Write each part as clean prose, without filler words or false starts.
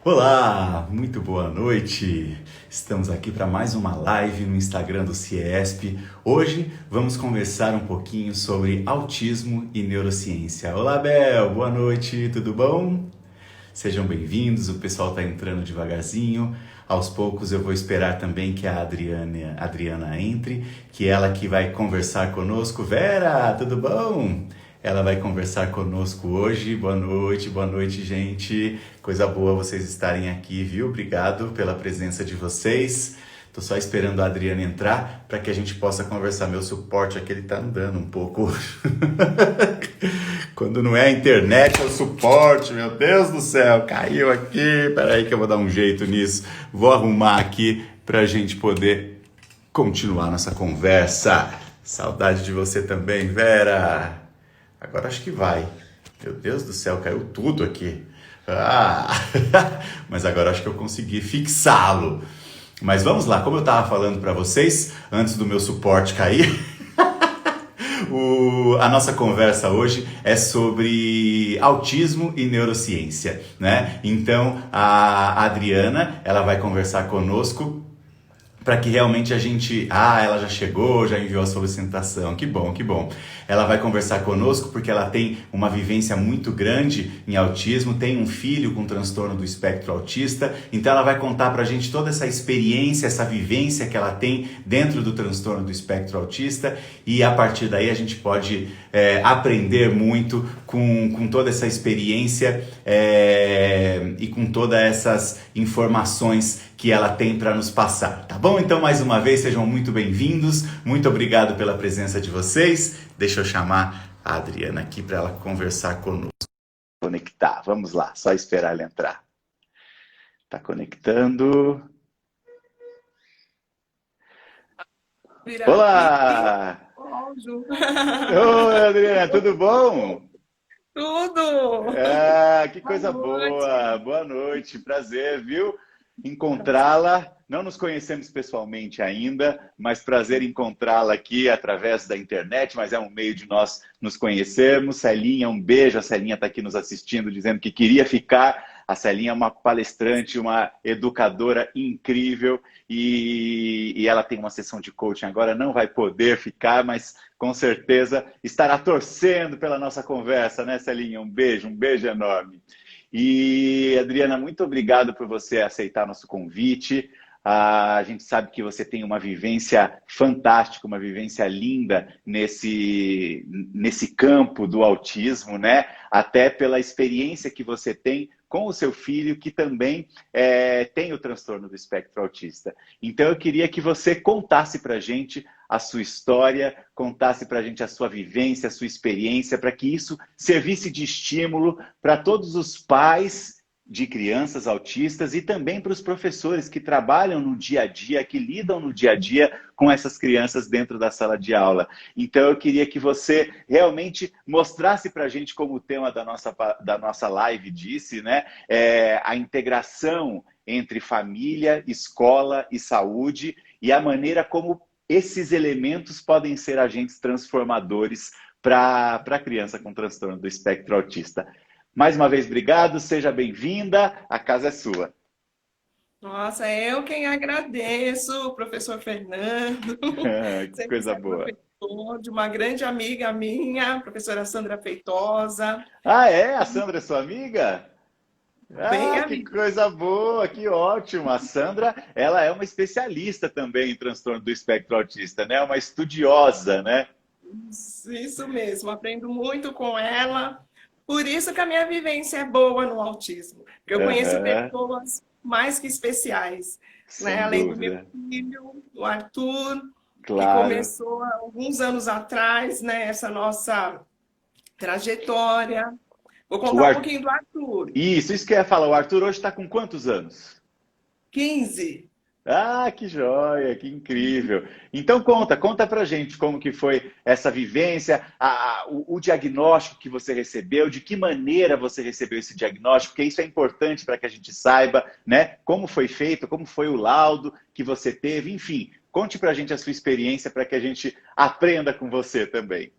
Olá, muito boa noite. Estamos aqui para mais uma live no Instagram do CIESP. Hoje vamos conversar um pouquinho sobre autismo e neurociência. Olá, Bel, boa noite, tudo bom? Sejam bem-vindos, o pessoal está entrando devagarzinho. Aos poucos eu vou esperar também que a Adriana entre, que ela que vai conversar conosco. Vera, tudo bom? Ela vai conversar conosco hoje. Boa noite, gente. Coisa boa vocês estarem aqui, viu? Obrigado pela presença de vocês. Tô só esperando a Adriana entrar para que a gente possa conversar. Meu suporte aqui, ele tá andando um pouco. Quando não é a internet, é o suporte. Meu Deus do céu, caiu aqui. Peraí que eu vou dar um jeito nisso. Vou arrumar aqui pra gente poder continuar nossa conversa. Saudade de você também, Vera. Agora acho que vai. Meu Deus do céu, caiu tudo aqui. Ah, mas agora acho que eu consegui fixá-lo. Mas vamos lá, como eu estava falando para vocês, antes do meu suporte cair, a nossa conversa hoje é sobre autismo e neurociência, né? Então, a Adriana, ela vai conversar conosco para que realmente a gente... Ah, ela já chegou, já enviou a solicitação. Que bom, que bom. Ela vai conversar conosco porque ela tem uma vivência muito grande em autismo, tem um filho com transtorno do espectro autista, então ela vai contar pra gente toda essa experiência, essa vivência que ela tem dentro do transtorno do espectro autista, e a partir daí a gente pode aprender muito com toda essa experiência e com todas essas informações que ela tem para nos passar, tá bom? Então, mais uma vez, sejam muito bem-vindos, muito obrigado pela presença de vocês. Deixa eu chamar a Adriana aqui para ela conversar conosco. Conectar, vamos lá, só esperar ela entrar. Tá conectando. Virar aqui. Olá! Áudio. Oi, Adriana, tudo bom? Tudo! Ah, que Boa coisa boa! noite. Boa noite, prazer, viu? Encontrá-la. Não nos conhecemos pessoalmente ainda, mas prazer encontrá-la aqui através da internet, mas é um meio de nós nos conhecermos. Celinha, um beijo. A Celinha está aqui nos assistindo, dizendo que queria ficar. A Celinha é uma palestrante, uma educadora incrível e ela tem uma sessão de coaching agora, não vai poder ficar, mas com certeza estará torcendo pela nossa conversa, né, Celinha? Um beijo enorme. E, Adriana, muito obrigado por você aceitar nosso convite. A gente sabe que você tem uma vivência fantástica, uma vivência linda nesse campo do autismo, né? Até pela experiência que você tem com o seu filho, que também tem o transtorno do espectro autista. Então, eu queria que você contasse para a gente a sua história, contasse para a gente a sua vivência, a sua experiência, para que isso servisse de estímulo para todos os pais de crianças autistas e também para os professores que trabalham no dia a dia, que lidam no dia a dia com essas crianças dentro da sala de aula. Então eu queria que você realmente mostrasse para a gente, como o tema da nossa live disse, né? A integração entre família, escola e saúde e a maneira como esses elementos podem ser agentes transformadores para a criança com transtorno do espectro autista. Mais uma vez, obrigado, seja bem-vinda, a casa é sua. Nossa, eu quem agradeço, professor Fernando. Que Sempre você coisa é boa. professor de uma grande amiga minha, professora Sandra Feitosa. Ah, é? A Sandra é sua amiga? Bem Ah, que amiga. coisa boa, que ótimo. A Sandra, ela é uma especialista também em transtorno do espectro autista, né? Uma estudiosa, né? Isso mesmo, aprendo muito com ela. Por isso que a minha vivência é boa no autismo. Porque eu conheço Aham, pessoas mais que especiais, né? sem Além do meu dúvida. filho, o Arthur, que Claro. começou há alguns anos atrás, né? Essa nossa trajetória. Vou O contar um Ar... pouquinho do Arthur. Isso que eu ia falar. O Arthur hoje está com quantos anos? 15. Ah, que joia, que incrível. Então conta pra gente como que foi essa vivência, o diagnóstico que você recebeu, de que maneira você recebeu esse diagnóstico, porque isso é importante para que a gente saiba, né, como foi feito, como foi o laudo que você teve, enfim, conte pra gente a sua experiência para que a gente aprenda com você também.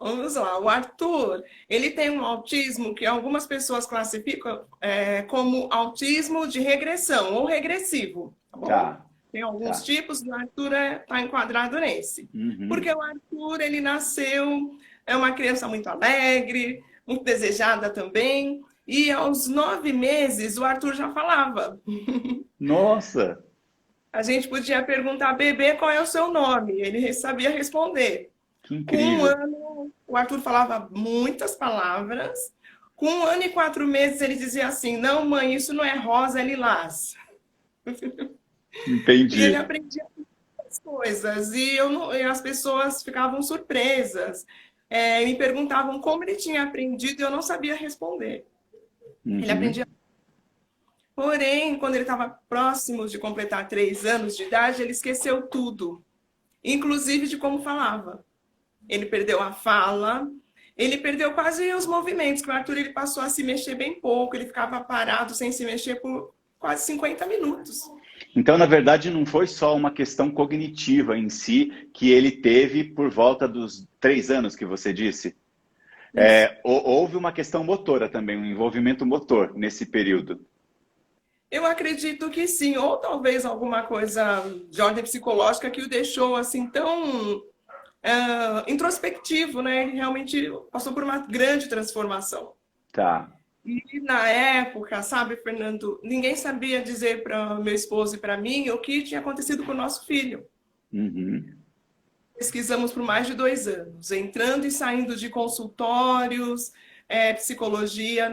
Vamos lá, o Arthur, ele tem um autismo que algumas pessoas classificam como autismo de regressão ou regressivo, tá bom? Tá, Tem alguns tá. tipos, o Arthur está enquadrado nesse. Uhum. Porque o Arthur, ele nasceu, é uma criança muito alegre, muito desejada também, e aos 9 meses o Arthur já falava. Nossa, A gente podia perguntar, bebê, qual é o seu nome? Ele sabia responder. que Com 1 incrível. ano, o Arthur falava muitas palavras. Com 1 ano e 4 meses, ele dizia assim: não, mãe, isso não é rosa, é lilás. E ele Entendi. aprendia muitas coisas. E, e as pessoas ficavam surpresas. Me perguntavam como ele tinha aprendido e eu não sabia responder. Ele Uhum. aprendia. Porém, quando ele estava próximo de completar 3 anos de idade, ele esqueceu tudo, inclusive de como falava. Ele perdeu a fala, ele perdeu quase os movimentos, que o Arthur ele passou a se mexer bem pouco, ele ficava parado sem se mexer por quase 50 minutos. Então, na verdade, não foi só uma questão cognitiva em si que ele teve por volta dos 3 anos que você disse. Isso. Houve uma questão motora também, um envolvimento motor nesse período. Eu acredito que sim, ou talvez alguma coisa de ordem psicológica que o deixou assim tão introspectivo, né? Ele realmente passou por uma grande transformação. Tá. E na época, sabe, Fernando, ninguém sabia dizer para meu esposo e para mim o que tinha acontecido com o nosso filho. Uhum. Pesquisamos por mais de 2 anos, entrando e saindo de consultórios, psicologia,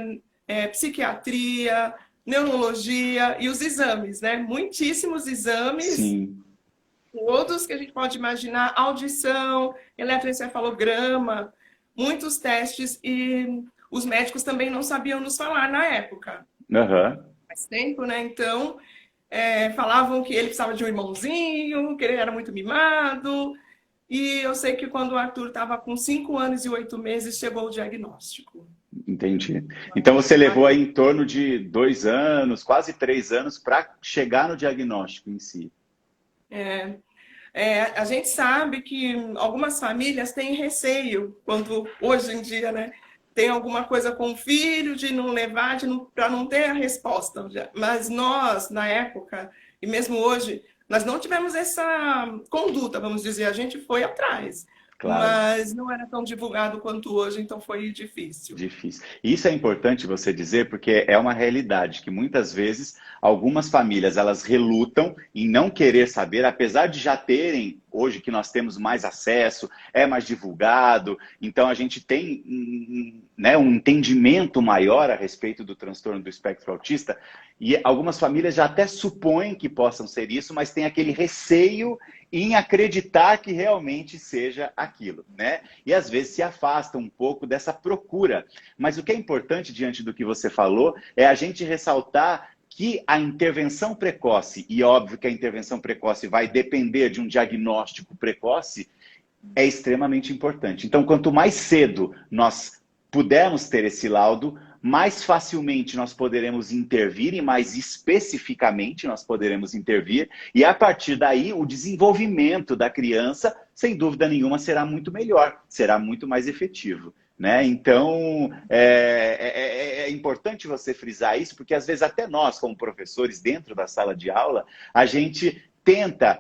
psiquiatria, neurologia e os exames, né? Muitíssimos exames, Sim. todos que a gente pode imaginar, audição, eletroencefalograma, muitos testes e os médicos também não sabiam nos falar na época. Aham. Faz tempo, né? Então, falavam que ele precisava de um irmãozinho, que ele era muito mimado. E eu sei que quando o Arthur estava com 5 anos e 8 meses, chegou o diagnóstico. Entendi. Então você levou aí em torno de 2 anos, quase 3 anos, para chegar no diagnóstico em si. É, a gente sabe que algumas famílias têm receio quando hoje em dia, né, tem alguma coisa com o filho de não levar, para não ter a resposta. Mas nós, na época, e mesmo hoje, nós não tivemos essa conduta, vamos dizer, a gente foi atrás. Claro. Mas não era tão divulgado quanto hoje, então foi difícil. Difícil. Isso é importante você dizer porque é uma realidade que muitas vezes algumas famílias elas relutam em não querer saber, apesar de já terem, hoje que nós temos mais acesso, é mais divulgado, então a gente tem né, um entendimento maior a respeito do transtorno do espectro autista e algumas famílias já até supõem que possam ser isso, mas tem aquele receio em acreditar que realmente seja aquilo, né? E às vezes se afasta um pouco dessa procura. Mas o que é importante diante do que você falou é a gente ressaltar que a intervenção precoce, e óbvio que a intervenção precoce vai depender de um diagnóstico precoce, é extremamente importante. Então, quanto mais cedo nós pudermos ter esse laudo, mais facilmente nós poderemos intervir e mais especificamente nós poderemos intervir. E a partir daí, o desenvolvimento da criança, sem dúvida nenhuma, será muito melhor, será muito mais efetivo. Né? Então, é importante você frisar isso, porque às vezes até nós, como professores, dentro da sala de aula, a gente tenta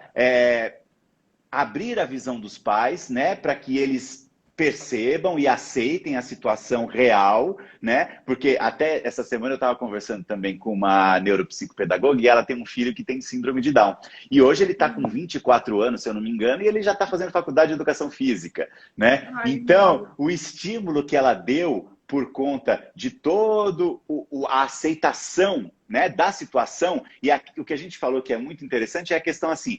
abrir a visão dos pais, né, para que eles percebam e aceitem a situação real, né? Porque até essa semana eu estava conversando também com uma neuropsicopedagoga e ela tem um filho que tem síndrome de Down. E hoje ele está com 24 anos, se eu não me engano, e ele já está fazendo faculdade de educação física, né? Então, o estímulo que ela deu por conta de todo a aceitação, né, da situação, e o que a gente falou que é muito interessante é a questão assim,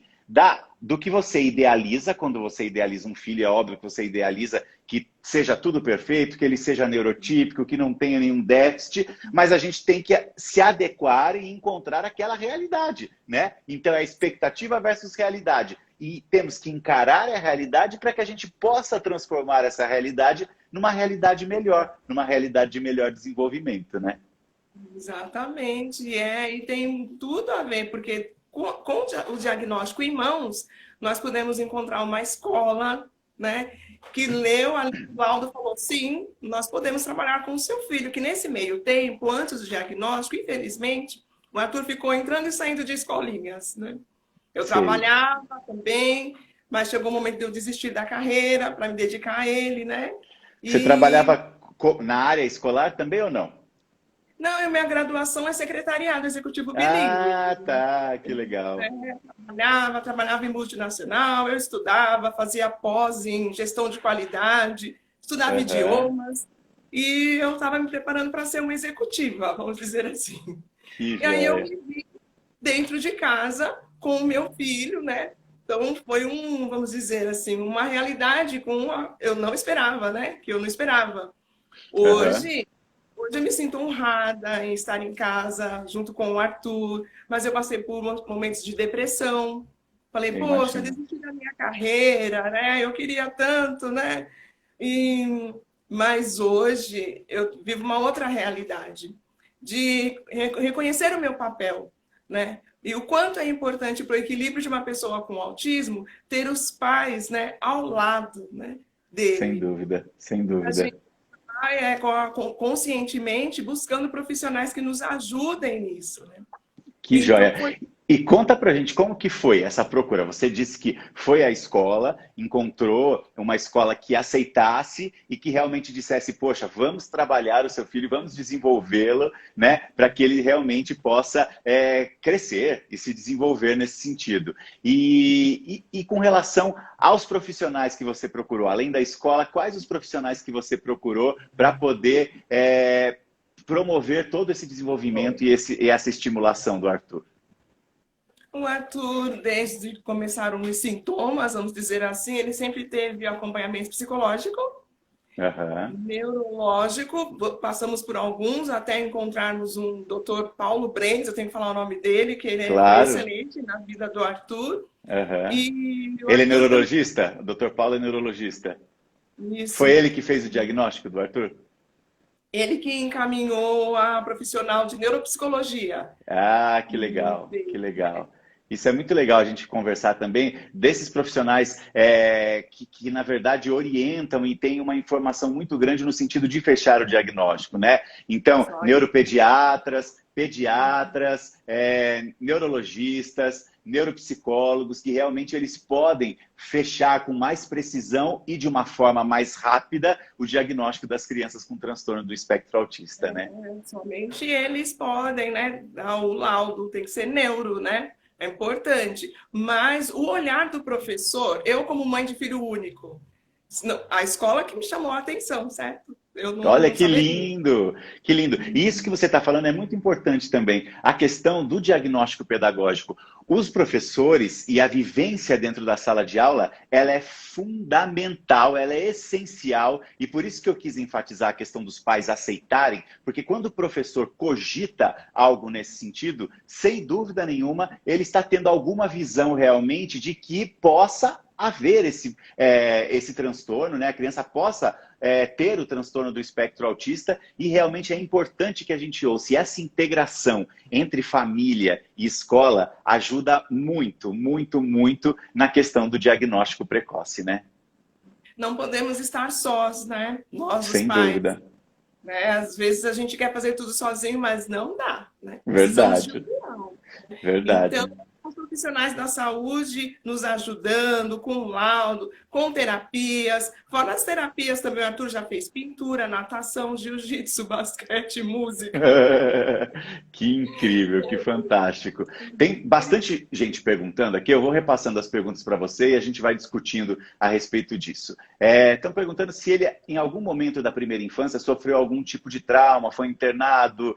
do que você idealiza, quando você idealiza um filho, é óbvio que você idealiza que seja tudo perfeito, que ele seja neurotípico, que não tenha nenhum déficit, mas a gente tem que se adequar e encontrar aquela realidade, né? Então é expectativa versus realidade. E temos que encarar a realidade para que a gente possa transformar essa realidade numa realidade melhor, numa realidade de melhor desenvolvimento, né? Exatamente, e tem tudo a ver, porque com o diagnóstico em mãos, nós podemos encontrar uma escola, né, que leu a laudo e falou, sim, nós podemos trabalhar com o seu filho, que nesse meio tempo, antes do diagnóstico, infelizmente, o Arthur ficou entrando e saindo de escolinhas, né? Eu Sei. trabalhava também, mas chegou o momento de eu desistir da carreira para me dedicar a ele, né? Você E trabalhava na área escolar também ou não? não, a minha graduação é secretariado executivo bilíngue. Ah, tá, que legal. Trabalhava em multinacional, eu estudava, fazia pós em gestão de qualidade, estudava Aham. idiomas, e eu estava me preparando para ser uma executiva, vamos dizer assim. Que E aí eu joia. me vi dentro de casa com o meu filho, né? Então foi vamos dizer assim, uma realidade eu não esperava, né? Que eu não esperava. Aham. Hoje Hoje eu me sinto honrada em estar em casa junto com o Arthur, mas eu passei por momentos de depressão. Falei, Eu poxa, imagino. desisti da minha carreira, né? Eu queria tanto, né? E, mas hoje eu vivo uma outra realidade de reconhecer o meu papel, né? E o quanto é importante para o equilíbrio de uma pessoa com autismo ter os pais, né, ao lado, né, Sem dele. dúvida, sem A dúvida. gente conscientemente buscando profissionais que nos ajudem nisso, né? Que Então joia. foi E conta pra gente como que foi essa procura. Você disse que foi à escola, encontrou uma escola que aceitasse e que realmente dissesse, poxa, vamos trabalhar o seu filho, vamos desenvolvê-lo, né, para que ele realmente possa crescer e se desenvolver nesse sentido. E com relação aos profissionais que você procurou, além da escola, quais os profissionais que você procurou para poder promover todo esse desenvolvimento e essa estimulação do Arthur? o Arthur, desde que começaram os sintomas, vamos dizer assim, ele sempre teve acompanhamento psicológico, Aham. neurológico, passamos por alguns até encontrarmos um doutor Paulo Brendes, eu tenho que falar o nome dele, que foi Claro. excelente na vida do Arthur. Aham. E o Ele é Arthur também, neurologista? O Dr. Paulo é neurologista. Foi isso, ele que fez o diagnóstico do Arthur? ele que encaminhou a profissional de neuropsicologia. Ah, que legal, que legal. Isso é muito legal a gente conversar também desses profissionais que, na verdade, orientam e têm uma informação muito grande no sentido de fechar o diagnóstico, né? Então, neuropediatras, pediatras, neurologistas, neuropsicólogos, que realmente eles podem fechar com mais precisão e de uma forma mais rápida o diagnóstico das crianças com transtorno do espectro autista, né? Somente eles podem, né, dar o laudo, tem que ser neuro, né? É importante. Mas o olhar do professor, eu como mãe de filho único, a escola que me chamou a atenção, certo? Eu Olha não que saberia. lindo, que lindo. E isso que você está falando é muito importante também. A questão do diagnóstico pedagógico. Os professores e a vivência dentro da sala de aula, ela é fundamental, ela é essencial. E por isso que eu quis enfatizar a questão dos pais aceitarem, porque quando o professor cogita algo nesse sentido, sem dúvida nenhuma, ele está tendo alguma visão realmente de que possa haver esse transtorno, né? A criança possa ter o transtorno do espectro autista e realmente é importante que a gente ouça. E essa integração entre família e escola ajuda muito, muito, muito na questão do diagnóstico precoce, né? Não podemos estar sós, né? Nós, os Sem pais. dúvida. Né? Às vezes a gente quer fazer tudo sozinho, mas não dá, né? Precisamos de Verdade, união. Então, verdade. os profissionais da saúde nos ajudando com laudo, com terapias. Fora as terapias também, o Arthur já fez pintura, natação, jiu-jitsu, basquete, música. Que incrível, que fantástico. Tem bastante gente perguntando aqui, eu vou repassando as perguntas para você e a gente vai discutindo a respeito disso. Estão perguntando se ele, em algum momento da primeira infância, sofreu algum tipo de trauma, foi internado,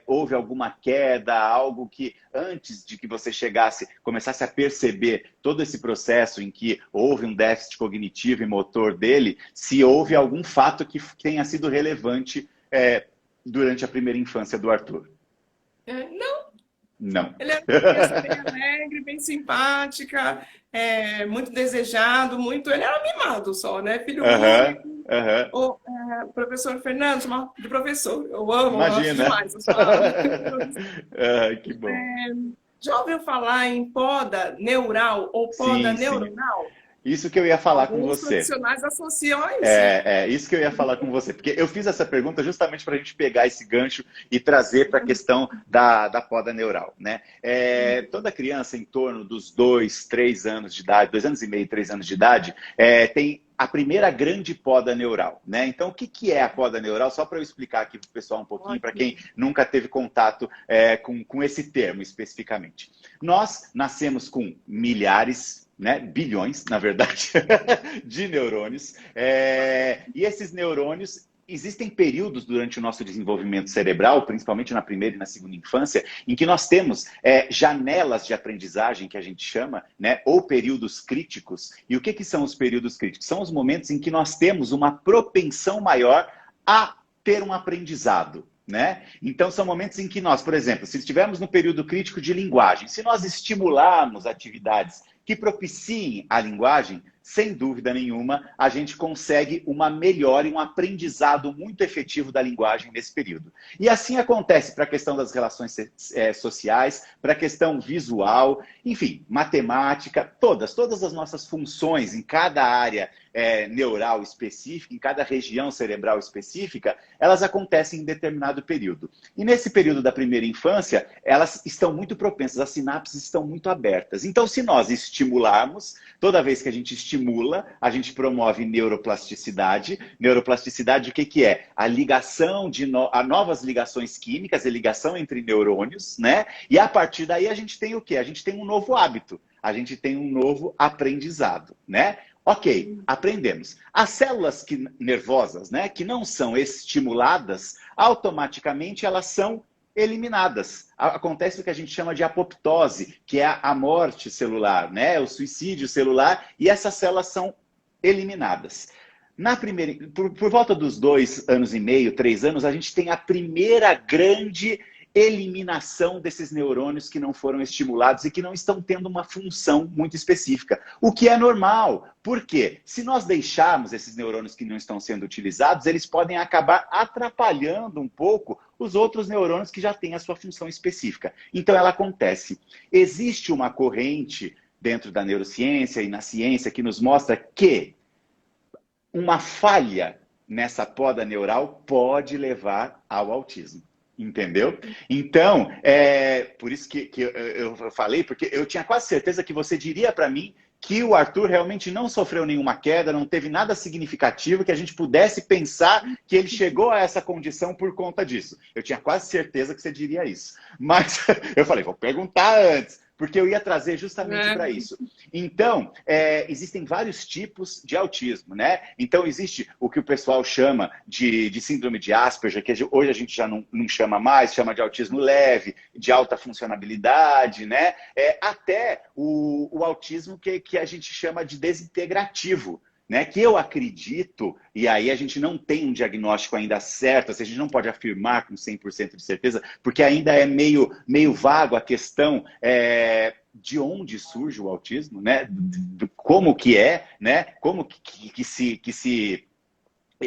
houve alguma queda, algo que antes de que você começasse a perceber todo esse processo em que houve um déficit cognitivo e motor dele, se houve algum fato que tenha sido relevante durante a primeira infância do Arthur. Não, Não. ele era uma criança bem alegre, bem simpática, muito desejado, ele era mimado só, né? Filho Aham, único. aham. O professor Fernando, chama de professor, eu amo, eu gosto Imagina. demais. Eu falo. Que bom. Já ouviu falar em poda neural ou poda Sim, sim. neuronal? Isso que eu ia falar com Alguns você. profissionais associam a isso, né? Isso que eu ia falar com você, porque eu fiz essa pergunta justamente para a gente pegar esse gancho e trazer para a questão da poda neural, né? Toda criança em torno dos 2, 3 anos de idade, 2 anos e meio, 3 anos de idade, tem a primeira grande poda neural, né? Então, o que é a poda neural? Só para eu explicar aqui para o pessoal um pouquinho, para quem nunca teve contato com esse termo especificamente. Nós nascemos com milhares, né, bilhões, na verdade, de neurônios. E esses neurônios, existem períodos durante o nosso desenvolvimento cerebral, principalmente na primeira e na segunda infância, em que nós temos janelas de aprendizagem, que a gente chama, né, ou períodos críticos. E o que são os períodos críticos? São os momentos em que nós temos uma propensão maior a ter um aprendizado. Né? Então, são momentos em que nós, por exemplo, se estivermos no período crítico de linguagem, se nós estimularmos atividades que propiciem a linguagem, sem dúvida nenhuma, a gente consegue uma melhora e um aprendizado muito efetivo da linguagem nesse período. E assim acontece para a questão das relações sociais, para a questão visual, enfim, matemática, todas as nossas funções em cada área neural específica, em cada região cerebral específica, elas acontecem em determinado período. E nesse período da primeira infância, elas estão muito propensas, as sinapses estão muito abertas. Então, se nós estimularmos, toda vez que a gente estimula, a gente promove neuroplasticidade. Neuroplasticidade, o que é? A ligação a novas ligações químicas, a ligação entre neurônios, né? E a partir daí a gente tem o quê? A gente tem um novo hábito, a gente tem um novo aprendizado, né? Ok, aprendemos. As células nervosas, né, que não são estimuladas, automaticamente elas são eliminadas. Acontece o que a gente chama de apoptose, que é a morte celular, né, o suicídio celular, e essas células são eliminadas. Por volta dos 2 anos e meio, 3 anos, a gente tem a primeira grande eliminação desses neurônios que não foram estimulados e que não estão tendo uma função muito específica. O que é normal. Por quê? Se nós deixarmos esses neurônios que não estão sendo utilizados, eles podem acabar atrapalhando um pouco os outros neurônios que já têm a sua função específica. Então, ela acontece. Existe uma corrente dentro da neurociência e na ciência que nos mostra que uma falha nessa poda neural pode levar ao autismo. Entendeu? Então, por isso que eu falei, porque eu tinha quase certeza que você diria para mim que o Arthur realmente não sofreu nenhuma queda, não teve nada significativo, que a gente pudesse pensar que ele chegou a essa condição por conta disso. Eu tinha quase certeza que você diria isso. Mas eu falei, vou perguntar antes, porque eu ia trazer justamente para isso. Então, existem vários tipos de autismo, né? Então, existe o que o pessoal chama de síndrome de Asperger, que hoje a gente já não chama mais, chama de autismo leve, de alta funcionalidade, né? Até o autismo que a gente chama de desintegrativo, né, que eu acredito, e aí a gente não tem um diagnóstico ainda certo, assim, a gente não pode afirmar com 100% de certeza, porque ainda é meio vago a questão de onde surge o autismo, né, como que é, né, como que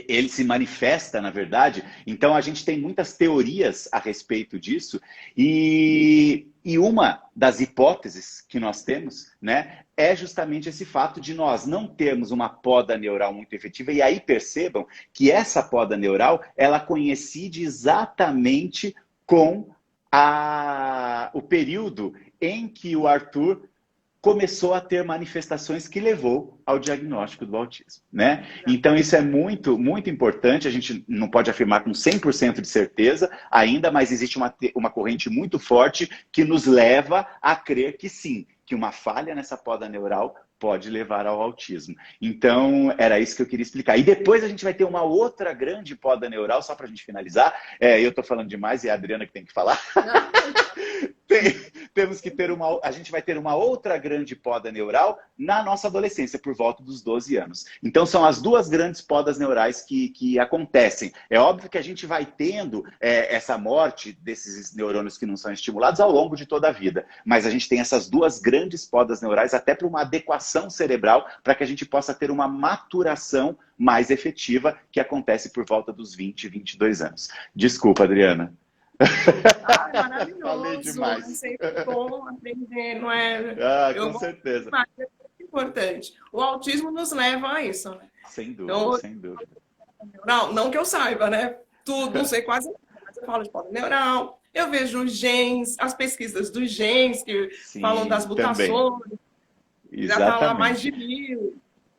ele se manifesta, na verdade. Então, a gente tem muitas teorias a respeito disso. E uma das hipóteses que nós temos, né, é justamente esse fato de nós não termos uma poda neural muito efetiva. E aí percebam que essa poda neural, ela coincide exatamente com o período em que o Arthur começou a ter manifestações que levou ao diagnóstico do autismo, né? Então, isso é muito, muito importante. A gente não pode afirmar com 100% de certeza ainda, mas existe uma corrente muito forte que nos leva a crer que sim, que uma falha nessa poda neural pode levar ao autismo. Então, era isso que eu queria explicar. E depois a gente vai ter uma outra grande poda neural, só para a gente finalizar. Eu estou falando demais e é a Adriana que tem que falar. Temos que ter a gente vai ter uma outra grande poda neural na nossa adolescência, por volta dos 12 anos. Então, são as duas grandes podas neurais que acontecem. É óbvio que a gente vai tendo essa morte desses neurônios que não são estimulados ao longo de toda a vida. Mas a gente tem essas duas grandes podas neurais até para uma adequação cerebral, para que a gente possa ter uma maturação mais efetiva, que acontece por volta dos 20, 22 anos. Desculpa, Adriana. É maravilhoso. Falei demais. É sempre bom aprender, não é? Com certeza. importante. O autismo nos leva a isso, né? Sem dúvida, Então, sem dúvida. não que eu saiba, né? Tudo, não sei quase nada, mas eu falo de polineural, eu vejo os genes, as pesquisas dos genes que falam das Sim, também. mutações, já está lá mais de Exatamente. 1000,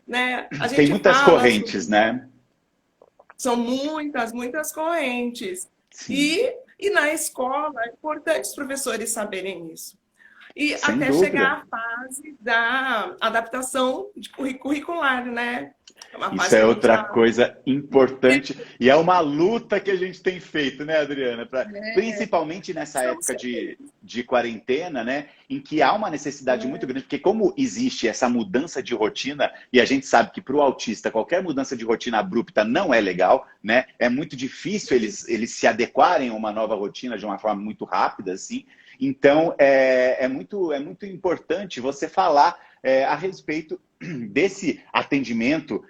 né? A Tem gente muitas fala correntes, sobre... né? São muitas correntes. Sim, E na escola é importante os professores saberem isso. E sem até dúvida. chegar à fase da adaptação curricular, né? É uma Isso fase que é a gente outra está... coisa importante e é uma luta que a gente tem feito, né, Adriana? Principalmente nessa Estamos época sempre... de quarentena, né, em que há uma necessidade muito grande, porque como existe essa mudança de rotina, e a gente sabe que para o autista qualquer mudança de rotina abrupta não é legal, né? É muito difícil eles se adequarem a uma nova rotina de uma forma muito rápida, assim. Então, é muito importante você falar a respeito desse atendimento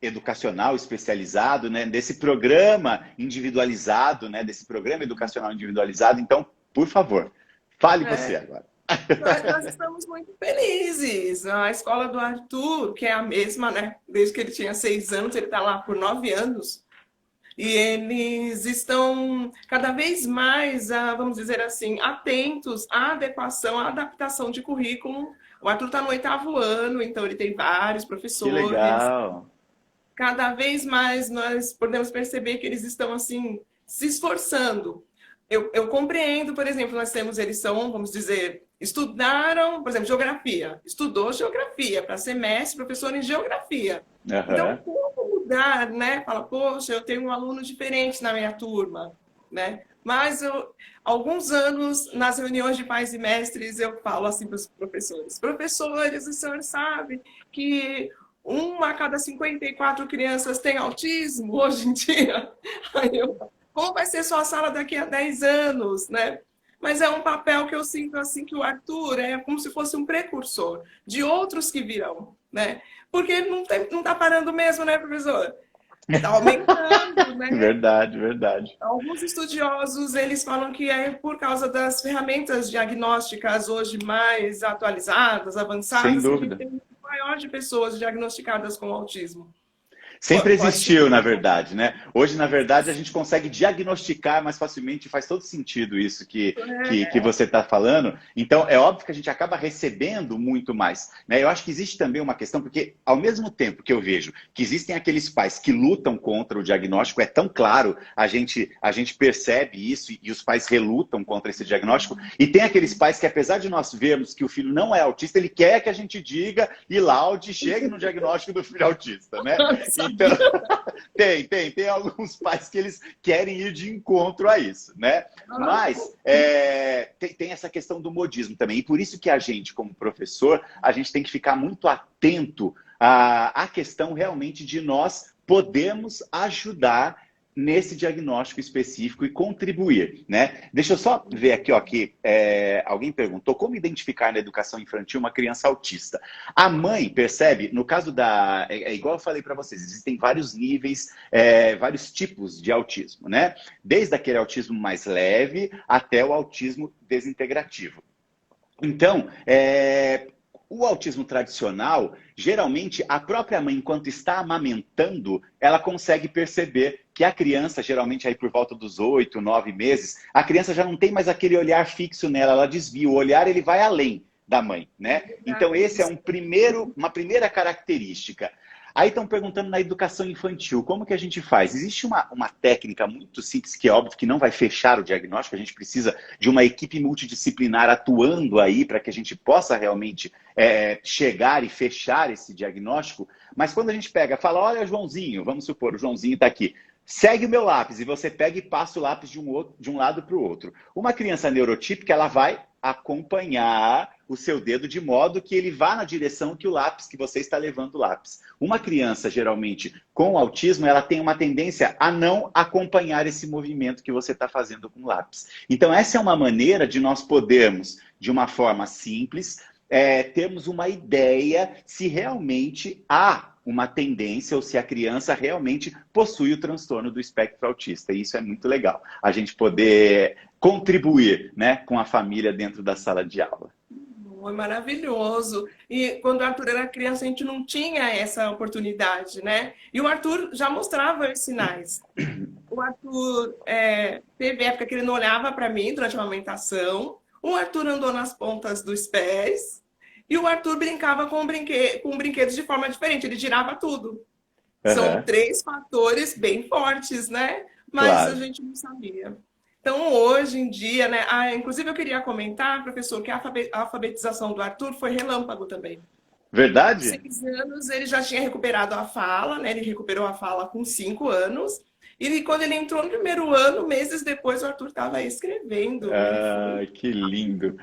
educacional especializado, né, desse programa individualizado, né, desse programa educacional individualizado. Então, por favor, fale você É, agora. nós estamos muito felizes. A escola do Arthur, que é a mesma, né? Desde que ele tinha 6 anos, ele está lá por 9 anos. E eles estão cada vez mais, vamos dizer assim, atentos à adequação, à adaptação de currículo. O Arthur está no 8º ano, então ele tem vários Que professores. legal. Cada vez mais nós podemos perceber que eles estão assim se esforçando. Eu compreendo, por exemplo, eles são, vamos dizer, estudaram, por exemplo, geografia. Estudou geografia para ser mestre, professor em geografia. Então, Aham. como mudar, né? Fala, poxa, eu tenho um aluno diferente na minha turma, né? Mas alguns anos, nas reuniões de pais e mestres, eu falo assim para os professores: professores, o senhor sabe que uma a cada 54 crianças tem autismo hoje em dia? Aí como vai ser sua sala daqui a 10 anos, né? Mas é um papel que eu sinto assim que o Arthur é como se fosse um precursor de outros que virão, né? Porque ele não tá parando mesmo, né, professor? Está aumentando, né? Verdade, verdade. Alguns estudiosos, eles falam que é por causa das ferramentas diagnósticas hoje mais atualizadas, Sem avançadas, que a gente dúvida. tem um número maior de pessoas diagnosticadas com autismo. Sempre Pode ser. existiu, na verdade, né? Hoje, na verdade, a gente consegue diagnosticar mais facilmente, faz todo sentido isso que você está falando. Então, é óbvio que a gente acaba recebendo muito mais, né? Eu acho que existe também uma questão, porque ao mesmo tempo que eu vejo que existem aqueles pais que lutam contra o diagnóstico, é tão claro, a gente percebe isso e os pais relutam contra esse diagnóstico, e tem aqueles pais que, apesar de nós vermos que o filho não é autista, ele quer que a gente diga e laude, chegue no diagnóstico do filho autista, né? Então, tem alguns pais que eles querem ir de encontro a isso, né? Mas tem essa questão do modismo também. E por isso que a gente, como professor, a gente tem que ficar muito atento à questão realmente de nós podermos ajudar nesse diagnóstico específico e contribuir, né? Deixa eu só ver aqui, ó, que alguém perguntou como identificar na educação infantil uma criança autista. A mãe percebe, no caso igual eu falei para vocês, existem vários níveis, vários tipos de autismo, né? Desde aquele autismo mais leve até o autismo desintegrativo. Então, o autismo tradicional, geralmente, a própria mãe, enquanto está amamentando, ela consegue perceber que a criança, geralmente aí por volta dos 8, 9 meses, a criança já não tem mais aquele olhar fixo nela, ela desvia. O olhar, ele vai além da mãe, né? Então, esse é uma primeira característica. Aí estão perguntando na educação infantil, como que a gente faz? Existe uma técnica muito simples, que é óbvio que não vai fechar o diagnóstico, a gente precisa de uma equipe multidisciplinar atuando aí para que a gente possa realmente chegar e fechar esse diagnóstico. Mas quando a gente fala, olha, Joãozinho, vamos supor, o Joãozinho está aqui, segue o meu lápis, e você pega e passa o lápis de um lado para o outro. Uma criança neurotípica, ela vai acompanhar o seu dedo de modo que ele vá na direção que o lápis, que você está levando o lápis. Uma criança, geralmente, com autismo, ela tem uma tendência a não acompanhar esse movimento que você está fazendo com o lápis. Então, essa é uma maneira de nós podermos, de uma forma simples, termos uma ideia se realmente há uma tendência ou se a criança realmente possui o transtorno do espectro autista. E isso é muito legal, a gente poder contribuir, né, com a família dentro da sala de aula. Foi maravilhoso. E quando o Arthur era criança, a gente não tinha essa oportunidade, né? E o Arthur já mostrava os sinais. O Arthur teve época que ele não olhava para mim durante a amamentação. O Arthur andou nas pontas dos pés. E o Arthur brincava com brinquedos de forma diferente. Ele girava tudo. São 3 fatores bem fortes, né? Mas Claro. a gente não sabia. Então, hoje em dia, né? Inclusive, eu queria comentar, professor, que a alfabetização do Arthur foi relâmpago também. Verdade? 6 anos, ele já tinha recuperado a fala, né? Ele recuperou a fala com 5 anos. E quando ele entrou no primeiro ano, meses depois, o Arthur estava escrevendo. Ah, que lindo.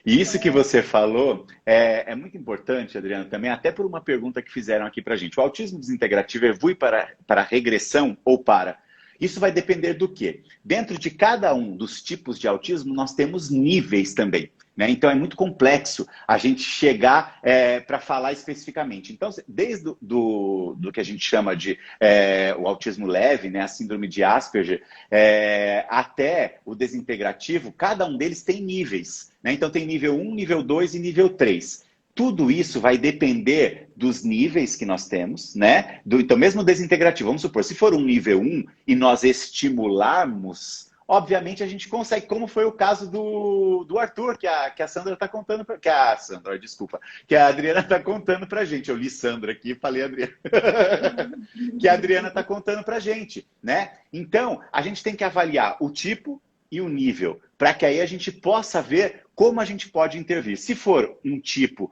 E isso que você falou é muito importante, Adriana, também, até por uma pergunta que fizeram aqui para a gente. O autismo desintegrativo evolui para regressão ou para? Isso vai depender do quê? Dentro de cada um dos tipos de autismo, nós temos níveis também. Né? Então, é muito complexo a gente chegar para falar especificamente. Então, desde do que a gente chama de o autismo leve, né? A síndrome de Asperger, até o desintegrativo, cada um deles tem níveis. Né? Então, tem nível 1, nível 2 e nível 3. Tudo isso vai depender dos níveis que nós temos, né? Então, mesmo desintegrativo, vamos supor, se for um nível 1 e nós estimularmos, obviamente a gente consegue, como foi o caso do Arthur, que a Sandra está contando, que a Adriana está contando para a gente. Eu li Sandra aqui e falei Adriana. Que a Adriana está contando para a gente, né? Então, a gente tem que avaliar o tipo e o nível, para que aí a gente possa ver como a gente pode intervir. Se for um tipo,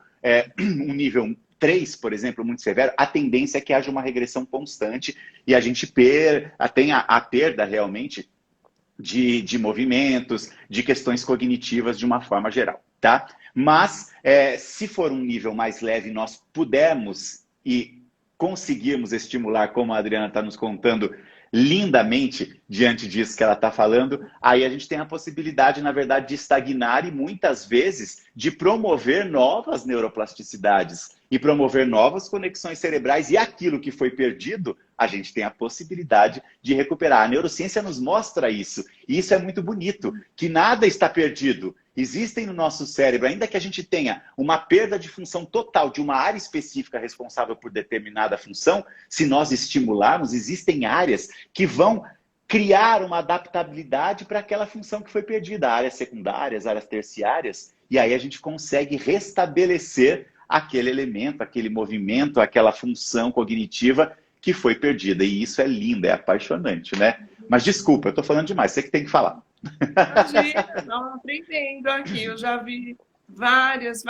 um nível 3, por exemplo, muito severo, a tendência é que haja uma regressão constante e a gente tenha a perda realmente de movimentos, de questões cognitivas de uma forma geral, tá? Mas, se for um nível mais leve, nós pudermos e conseguirmos estimular, como a Adriana está nos contando, lindamente diante disso que ela está falando, aí a gente tem a possibilidade, na verdade, de estagnar e muitas vezes de promover novas neuroplasticidades e promover novas conexões cerebrais, e aquilo que foi perdido, a gente tem a possibilidade de recuperar. A neurociência nos mostra isso, e isso é muito bonito, que nada está perdido. Existem no nosso cérebro, ainda que a gente tenha uma perda de função total de uma área específica responsável por determinada função, se nós estimularmos, existem áreas que vão criar uma adaptabilidade para aquela função que foi perdida, áreas secundárias, áreas terciárias, e aí a gente consegue restabelecer aquele elemento, aquele movimento, aquela função cognitiva que foi perdida. E isso é lindo, é apaixonante, né? Mas desculpa, eu estou falando demais, você que tem que falar. Imagina, não, aprendendo aqui. Eu já vi várias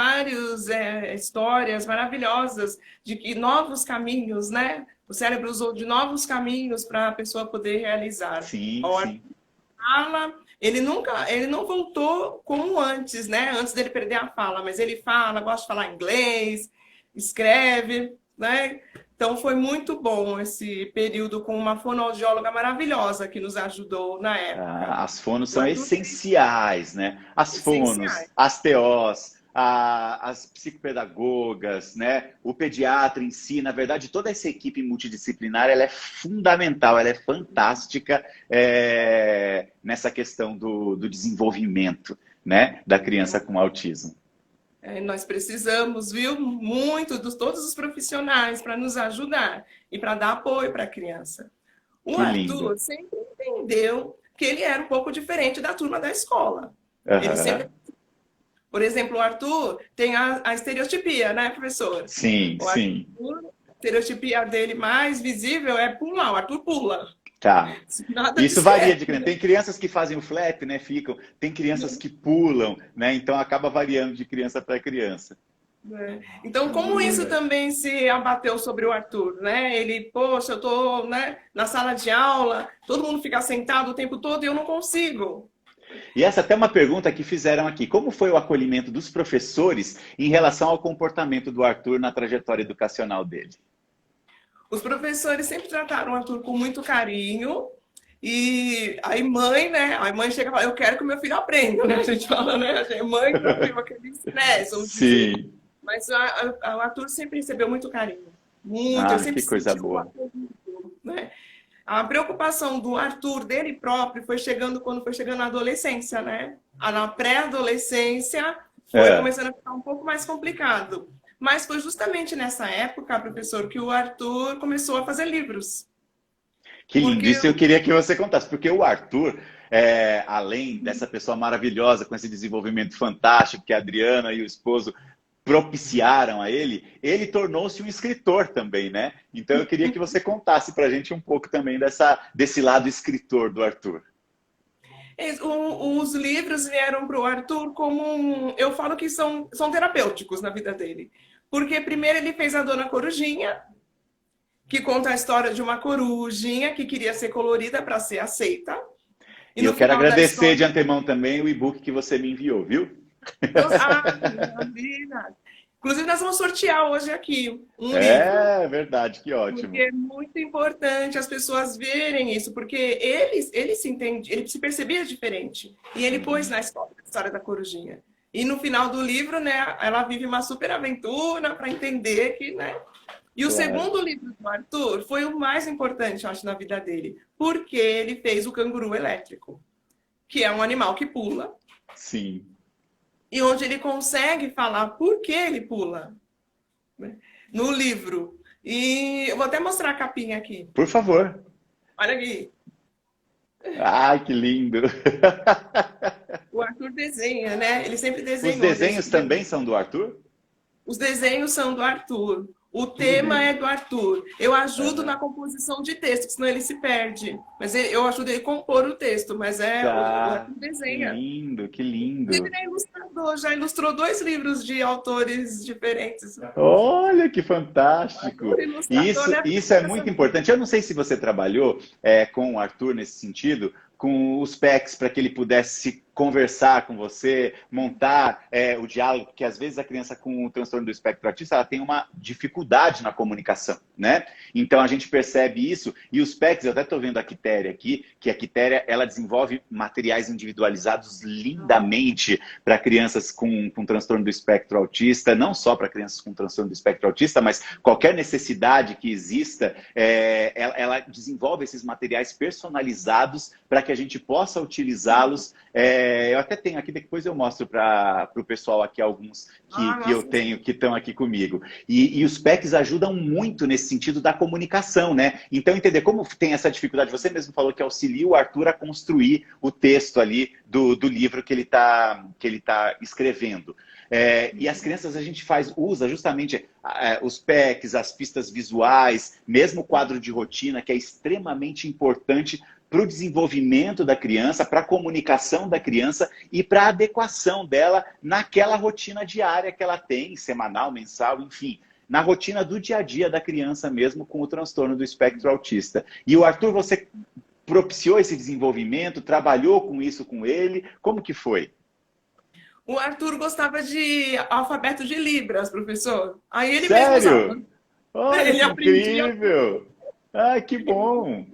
histórias maravilhosas de que novos caminhos, né? O cérebro usou de novos caminhos para a pessoa poder realizar. Sim, sim. Fala, ele não voltou como antes, né? Antes dele perder a fala, mas ele fala, gosta de falar inglês, escreve, né? Então foi muito bom esse período com uma fonoaudióloga maravilhosa que nos ajudou na época. As fonos são essenciais, né? As fonos, as TOs, as psicopedagogas, né? O pediatra em si, na verdade, toda essa equipe multidisciplinar, ela é fundamental, ela é fantástica nessa questão do desenvolvimento, né? Da criança com autismo. Nós precisamos, viu, muito de todos os profissionais para nos ajudar e para dar apoio para a criança. O Arthur sempre entendeu que ele era um pouco diferente da turma da escola. Ele sempre... Por exemplo, o Arthur tem a estereotipia, né, professor? Sim, sim. A estereotipia dele mais visível é pular. O Arthur pula. Tá. Isso varia de criança. Tem crianças que fazem o flap, né? Tem crianças que pulam, né? Então acaba variando de criança para criança. Então, como isso também se abateu sobre o Arthur, né? Ele, poxa, eu tô, né, na sala de aula, todo mundo fica sentado o tempo todo e eu não consigo. E essa é até uma pergunta que fizeram aqui. Como foi o acolhimento dos professores em relação ao comportamento do Arthur na trajetória educacional dele? Os professores sempre trataram o Arthur com muito carinho. E aí mãe, né? A mãe chega e fala, eu quero que o meu filho aprenda, né? A gente fala, né? A mãe não tem aquele estresse. Sim. Mas o Arthur sempre recebeu muito carinho. Muito. Eu sempre que coisa boa. Né? A preocupação do Arthur, dele próprio, foi chegando quando foi chegando na adolescência, né? Na pré-adolescência, foi começando a ficar um pouco mais complicado. Mas foi justamente nessa época, professor, que o Arthur começou a fazer livros. Que lindo, Porque isso eu queria que você contasse, porque o Arthur, além dessa pessoa maravilhosa, com esse desenvolvimento fantástico que a Adriana e o esposo propiciaram a ele, ele tornou-se um escritor também, né? Então eu queria que você contasse para a gente um pouco também desse lado escritor do Arthur. os livros vieram para o Arthur como eu falo que são terapêuticos na vida dele. Porque primeiro ele fez a Dona Corujinha, que conta a história de uma corujinha que queria ser colorida para ser aceita. E eu quero agradecer de antemão também o e-book que você me enviou, viu? Maravilha! Inclusive, nós vamos sortear hoje aqui um livro. É verdade, que ótimo. Porque é muito importante as pessoas verem isso, porque ele se entende, ele se percebia diferente. E ele pôs na história da corujinha. E no final do livro, né, ela vive uma super aventura para entender que, né? E o segundo livro do Arthur foi o mais importante, eu acho, na vida dele. Porque ele fez o canguru elétrico, que é um animal que pula. Sim. E onde ele consegue falar por que ele pula. No livro. E eu vou até mostrar a capinha aqui. Por favor. Olha aqui. Ai, que lindo. O Arthur desenha, né? Ele sempre desenha. Os desenhos também são do Arthur? Os desenhos são do Arthur. O tema é do Arthur. Eu ajudo na composição de texto, senão ele se perde. Mas eu ajudo ele a compor o texto, mas o Arthur desenha. Que lindo, que lindo. Ele é ilustrador, já ilustrou 2 livros de autores diferentes. Olha, que fantástico. Isso é muito importante. Eu não sei se você trabalhou com o Arthur nesse sentido, com os PECs, para que ele pudesse conversar com você, montar o diálogo, porque às vezes a criança com o transtorno do espectro autista, ela tem uma dificuldade na comunicação, né? Então a gente percebe isso, e os PECs, eu até estou vendo a Quitéria aqui, que a Quitéria, ela desenvolve materiais individualizados lindamente para crianças com transtorno do espectro autista, não só para crianças com transtorno do espectro autista, mas qualquer necessidade que exista, ela desenvolve esses materiais personalizados para que a gente possa utilizá-los. Eu até tenho aqui, depois eu mostro para o pessoal aqui alguns que eu tenho, que estão aqui comigo. E os PECs ajudam muito nesse sentido da comunicação, né? Então, entender como tem essa dificuldade. Você mesmo falou que auxilia o Arthur a construir o texto ali do livro que ele tá escrevendo. E as crianças a gente usa justamente os PECs, as pistas visuais, mesmo o quadro de rotina, que é extremamente importante para o desenvolvimento da criança, para a comunicação da criança e para a adequação dela naquela rotina diária que ela tem, semanal, mensal, enfim, na rotina do dia a dia da criança mesmo com o transtorno do espectro autista. E o Arthur, você propiciou esse desenvolvimento, trabalhou com isso com ele, como que foi? O Arthur gostava de alfabeto de Libras, professor. Aí ele Sério? mesmo usava. Olha, ele incrível! Ai, que bom!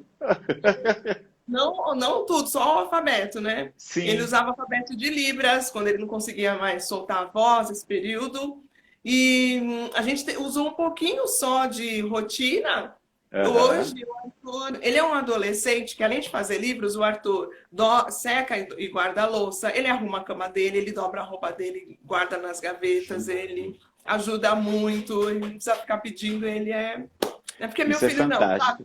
Não tudo, só o alfabeto, né? Sim. Ele usava alfabeto de Libras, quando ele não conseguia mais soltar a voz, esse período. E a gente usou um pouquinho só de rotina. Hoje, o Arthur, ele é um adolescente que, além de fazer livros, o Arthur seca e guarda a louça, ele arruma a cama dele, ele dobra a roupa dele, guarda nas gavetas, ele ajuda muito, ele não precisa ficar pedindo, ele é porque meu filho não, sabe?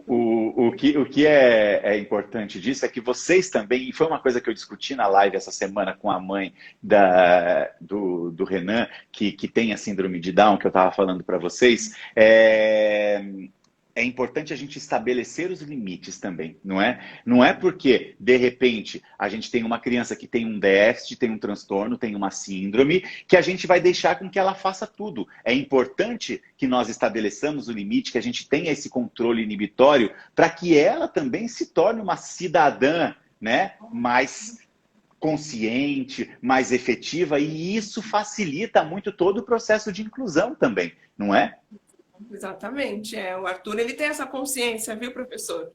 O que é importante disso é que vocês também, e foi uma coisa que eu discuti na live essa semana com a mãe do Renan, que tem a síndrome de Down, que eu estava falando para vocês, é importante a gente estabelecer os limites também, não é? Não é porque, de repente, a gente tem uma criança que tem um déficit, tem um transtorno, tem uma síndrome, que a gente vai deixar com que ela faça tudo. É importante que nós estabeleçamos o limite, que a gente tenha esse controle inibitório, para que ela também se torne uma cidadã, né, mais consciente, mais efetiva, e isso facilita muito todo o processo de inclusão também, não é? Exatamente, o Arthur, ele tem essa consciência, viu, professor?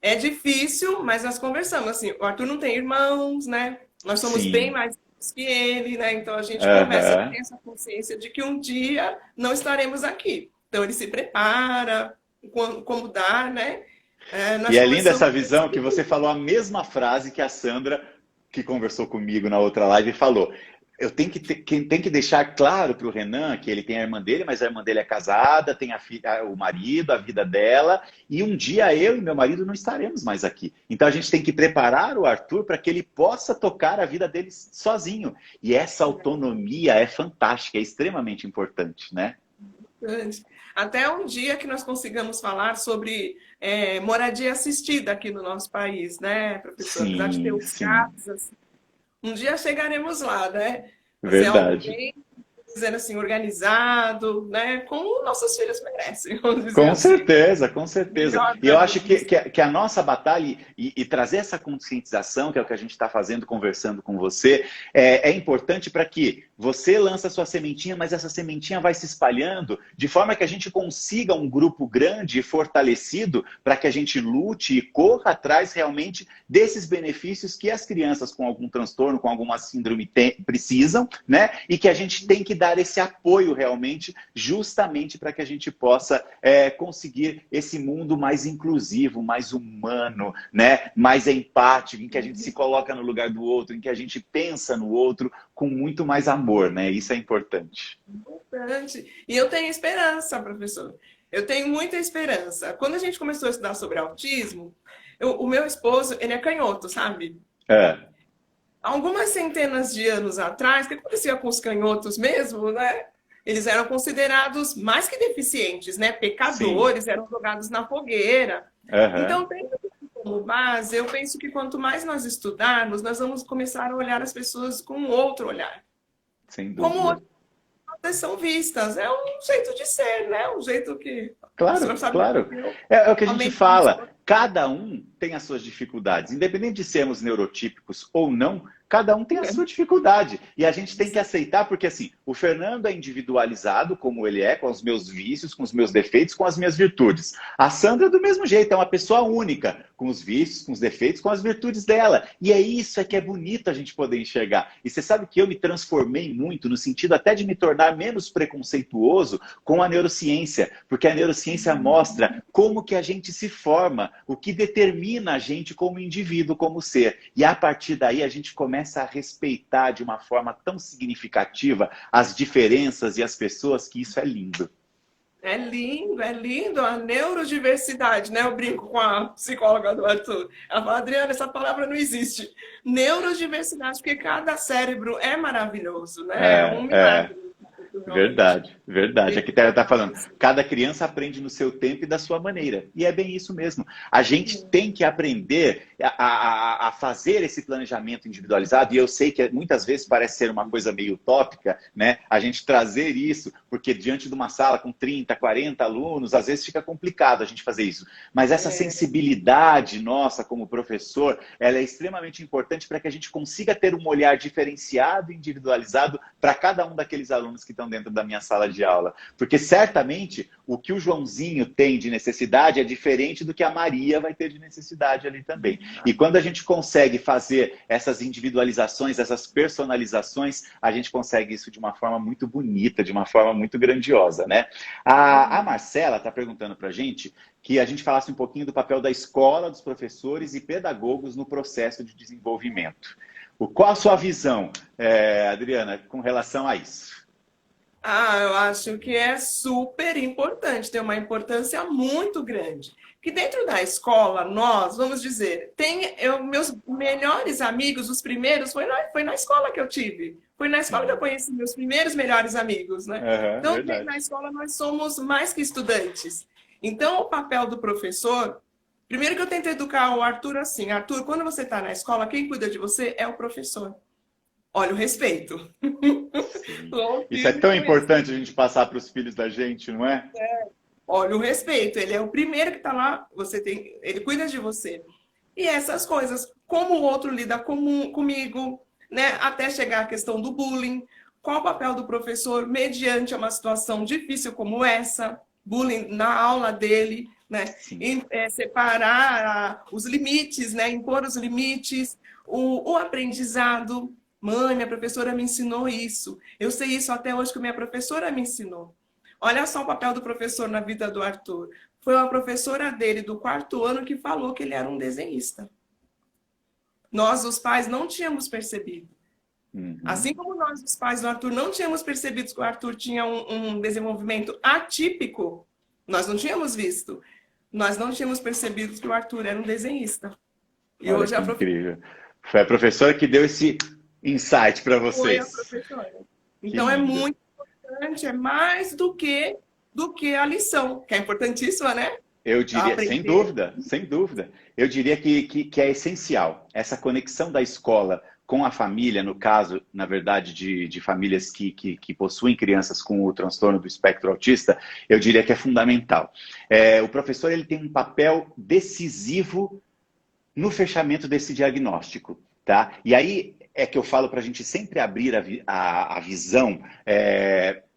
É difícil, mas nós conversamos, assim, o Arthur não tem irmãos, né? Nós somos bem mais que ele, né? Então a gente conversa, ele tem essa consciência de que um dia não estaremos aqui. Então ele se prepara, como dá, né? E é linda essa visão que você falou a mesma frase que a Sandra, que conversou comigo na outra live, falou. tem que deixar claro para o Renan que ele tem a irmã dele, mas a irmã dele é casada, tem o marido, a vida dela, e um dia eu e meu marido não estaremos mais aqui. Então a gente tem que preparar o Arthur para que ele possa tocar a vida dele sozinho. E essa autonomia é fantástica, é extremamente importante, né? Até um dia que nós consigamos falar sobre moradia assistida aqui no nosso país, né, professor? Apesar de ter Sim, os sim. casos, um dia chegaremos lá, né? Você é Verdade. alguém, dizendo assim, organizado, né? Como nossos filhos merecem, vamos dizer assim. Com certeza. Melhor E eu para acho eles. que a nossa batalha e trazer essa conscientização, que é o que a gente está fazendo, conversando com você, é importante para que você lança a sua sementinha, mas essa sementinha vai se espalhando de forma que a gente consiga um grupo grande e fortalecido para que a gente lute e corra atrás realmente desses benefícios que as crianças com algum transtorno, com alguma síndrome precisam, né? E que a gente tem que dar esse apoio realmente, justamente para que a gente possa conseguir esse mundo mais inclusivo, mais humano, né? Mais empático, em que a gente se coloca no lugar do outro, em que a gente pensa no outro com muito mais amor, né? Isso é importante. Importante. E eu tenho esperança, professor. Eu tenho muita esperança. Quando a gente começou a estudar sobre autismo, o meu esposo, ele é canhoto, sabe? É, Algumas centenas de anos atrás, o que acontecia com os canhotos mesmo, né? Eles eram considerados mais que deficientes, né? sim. Pecadores, eram jogados na fogueira. Aham, Então, tendo como base, eu penso que quanto mais nós estudarmos, nós vamos começar a olhar as pessoas com um outro olhar. sem Como dúvida. outras são vistas. É um jeito de ser, né? Um jeito que o senhor Claro, sabe claro. que eu É o que a gente realmente fala. Cada um tem as suas dificuldades. Independente de sermos neurotípicos ou não, cada um tem a sua dificuldade. E a gente tem que aceitar, porque assim, o Fernando é individualizado como ele é, com os meus vícios, com os meus defeitos, com as minhas virtudes. A Sandra é do mesmo jeito, é uma pessoa única, com os vícios, com os defeitos, com as virtudes dela. E é isso que é bonito a gente poder enxergar. E você sabe que eu me transformei muito, no sentido até de me tornar menos preconceituoso com a neurociência, porque a neurociência mostra como que a gente se forma, o que determina a gente como indivíduo, como ser. E a partir daí a gente começa a respeitar de uma forma tão significativa as diferenças e as pessoas, que isso é lindo. é lindo a neurodiversidade, né? Eu brinco com a psicóloga do Arthur. Ela fala, Adriana, essa palavra não existe. Neurodiversidade, porque cada cérebro é maravilhoso, né? É um É, é. milagre, realmente. Verdade, verdade. Aqui está falando, cada criança aprende no seu tempo e da sua maneira. E é bem isso mesmo. A gente tem que aprender a fazer esse planejamento individualizado, e eu sei que muitas vezes parece ser uma coisa meio utópica, né? A gente trazer isso, porque diante de uma sala com 30, 40 alunos, às vezes fica complicado a gente fazer isso. Mas essa sensibilidade nossa como professor, ela é extremamente importante para que a gente consiga ter um olhar diferenciado e individualizado para cada um daqueles alunos que estão dentro da minha sala de aula. Porque certamente o que o Joãozinho tem de necessidade é diferente do que a Maria vai ter de necessidade ali também. E quando a gente consegue fazer essas individualizações, essas personalizações, a gente consegue isso de uma forma muito bonita, de uma forma muito grandiosa, né? A Marcela está perguntando para a gente que a gente falasse um pouquinho do papel da escola, dos professores e pedagogos no processo de desenvolvimento. Qual a sua visão, Adriana, com relação a isso? Eu acho que é super importante, tem uma importância muito grande. Que dentro da escola, nós, vamos dizer, meus melhores amigos, os primeiros, foi na escola que eu tive. Foi na escola que eu Sim. conheci meus primeiros melhores amigos, né? Uhum, Então, na verdade. escola nós somos mais que estudantes. Então, o papel do professor, primeiro que eu tento educar o Arthur assim, Arthur, quando você está na escola, quem cuida de você é o professor. Olha o respeito. Sim. Isso é Firme tão com isso. importante a gente passar para os filhos da gente, não é? Olha o respeito, ele é o primeiro que está lá, ele cuida de você. E essas coisas, como o outro lida comigo, né? Até chegar à questão do bullying, qual o papel do professor mediante uma situação difícil como essa, bullying na aula dele, né? Sim. Separar os limites, né? Impor os limites, o aprendizado. Mãe, minha professora me ensinou isso. Eu sei isso até hoje que minha professora me ensinou. Olha só o papel do professor na vida do Arthur. Foi uma professora dele do 4º ano que falou que ele era um desenhista. Nós, os pais, não tínhamos percebido. Assim como nós, os pais do Arthur, não tínhamos percebido que o Arthur tinha um desenvolvimento atípico, nós não tínhamos visto. Nós não tínhamos percebido que o Arthur era um desenhista. E Olha hoje que incrível. Foi a professora que deu esse insight para vocês. Foi a professora. Então é muito importante, é mais do que a lição, que é importantíssima, né? Eu diria, sem dúvida, sem dúvida. Eu diria que é essencial essa conexão da escola com a família, no caso, na verdade, de famílias que possuem crianças com o transtorno do espectro autista, eu diria que é fundamental. O professor ele tem um papel decisivo no fechamento desse diagnóstico, tá? E aí é que eu falo para a gente sempre abrir a visão,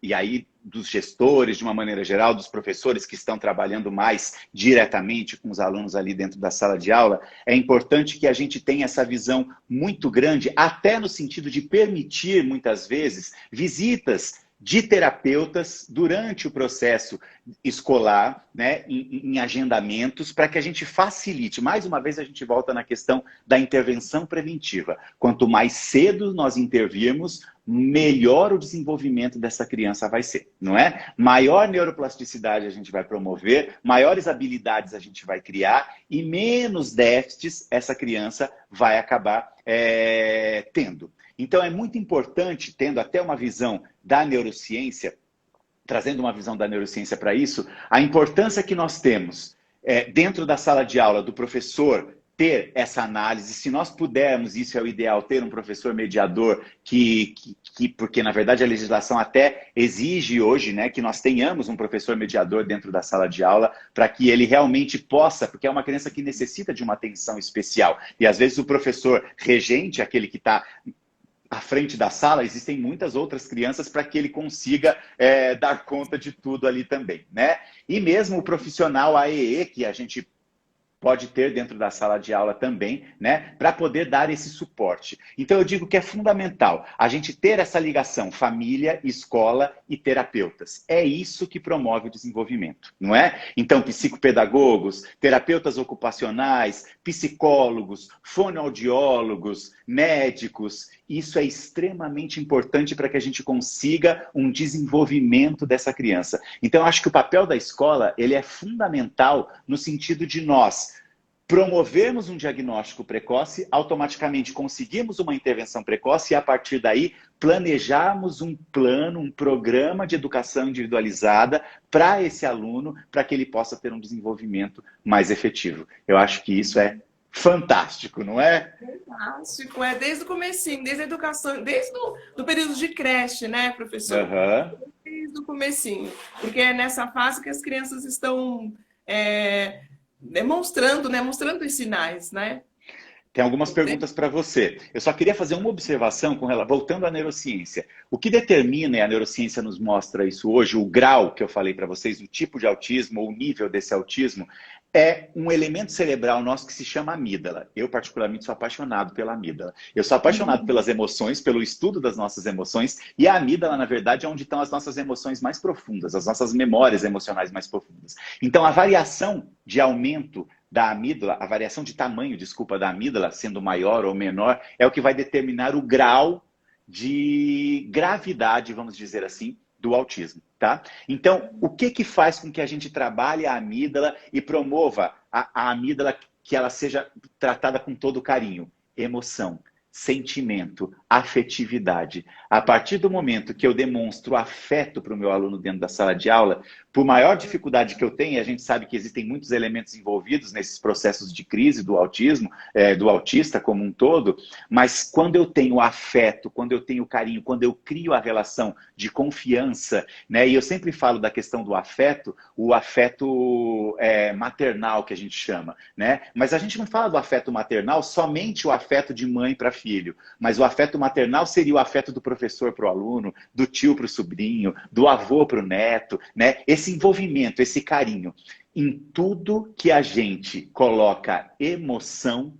e aí dos gestores, de uma maneira geral, dos professores que estão trabalhando mais diretamente com os alunos ali dentro da sala de aula, é importante que a gente tenha essa visão muito grande, até no sentido de permitir, muitas vezes, visitas de terapeutas durante o processo escolar, né, em agendamentos, para que a gente facilite. Mais uma vez, a gente volta na questão da intervenção preventiva. Quanto mais cedo nós intervirmos, melhor o desenvolvimento dessa criança vai ser, não é? Maior neuroplasticidade a gente vai promover, maiores habilidades a gente vai criar e menos déficits essa criança vai acabar tendo. Então é muito importante, tendo até uma visão da neurociência, trazendo uma visão da neurociência para isso, a importância que nós temos dentro da sala de aula do professor ter essa análise. Se nós pudermos, isso é o ideal, ter um professor mediador porque na verdade a legislação até exige hoje, né, que nós tenhamos um professor mediador dentro da sala de aula para que ele realmente possa, porque é uma criança que necessita de uma atenção especial. E às vezes o professor regente, aquele que está à frente da sala, existem muitas outras crianças para que ele consiga dar conta de tudo ali também, né? E mesmo o profissional AEE, que a gente pode ter dentro da sala de aula também, né, para poder dar esse suporte. Então eu digo que é fundamental a gente ter essa ligação família, escola e terapeutas. É isso que promove o desenvolvimento, não é? Então psicopedagogos, terapeutas ocupacionais, psicólogos, fonoaudiólogos, médicos, isso é extremamente importante para que a gente consiga um desenvolvimento dessa criança. Então eu acho que o papel da escola ele é fundamental no sentido de nós promovermos um diagnóstico precoce, automaticamente conseguimos uma intervenção precoce e, a partir daí, planejarmos um plano, um programa de educação individualizada para esse aluno, para que ele possa ter um desenvolvimento mais efetivo. Eu acho que isso é fantástico, não é? Fantástico, desde o comecinho, desde a educação, desde o período de creche, né, professor? Desde o comecinho, porque é nessa fase que as crianças estão demonstrando, né, mostrando os sinais, né? Tem algumas perguntas para você. Eu só queria fazer uma observação voltando à neurociência. O que determina, e a neurociência nos mostra isso hoje, o grau que eu falei para vocês, o tipo de autismo ou o nível desse autismo, é um elemento cerebral nosso que se chama amígdala. Eu, particularmente, sou apaixonado pela amígdala. Eu sou apaixonado pelas emoções, pelo estudo das nossas emoções, e a amígdala, na verdade, é onde estão as nossas emoções mais profundas, as nossas memórias emocionais mais profundas. Então, a variação de aumento da amígdala, a variação de tamanho, desculpa, da amígdala, sendo maior ou menor, é o que vai determinar o grau de gravidade, vamos dizer assim, do autismo, tá? Então, o que faz com que a gente trabalhe a amígdala e promova a amígdala que ela seja tratada com todo carinho? Emoção, sentimento, afetividade. A partir do momento que eu demonstro afeto para o meu aluno dentro da sala de aula, por maior dificuldade que eu tenho, e a gente sabe que existem muitos elementos envolvidos nesses processos de crise do autismo, do autista como um todo, mas quando eu tenho afeto, quando eu tenho carinho, quando eu crio a relação de confiança, né? E eu sempre falo da questão do afeto, o afeto maternal que a gente chama, né? Mas a gente não fala do afeto maternal somente o afeto de mãe para filho, mas o afeto maternal seria o afeto do professor para o aluno, do tio para o sobrinho, do avô para o neto, né? Esse envolvimento, esse carinho. Em tudo que a gente coloca emoção,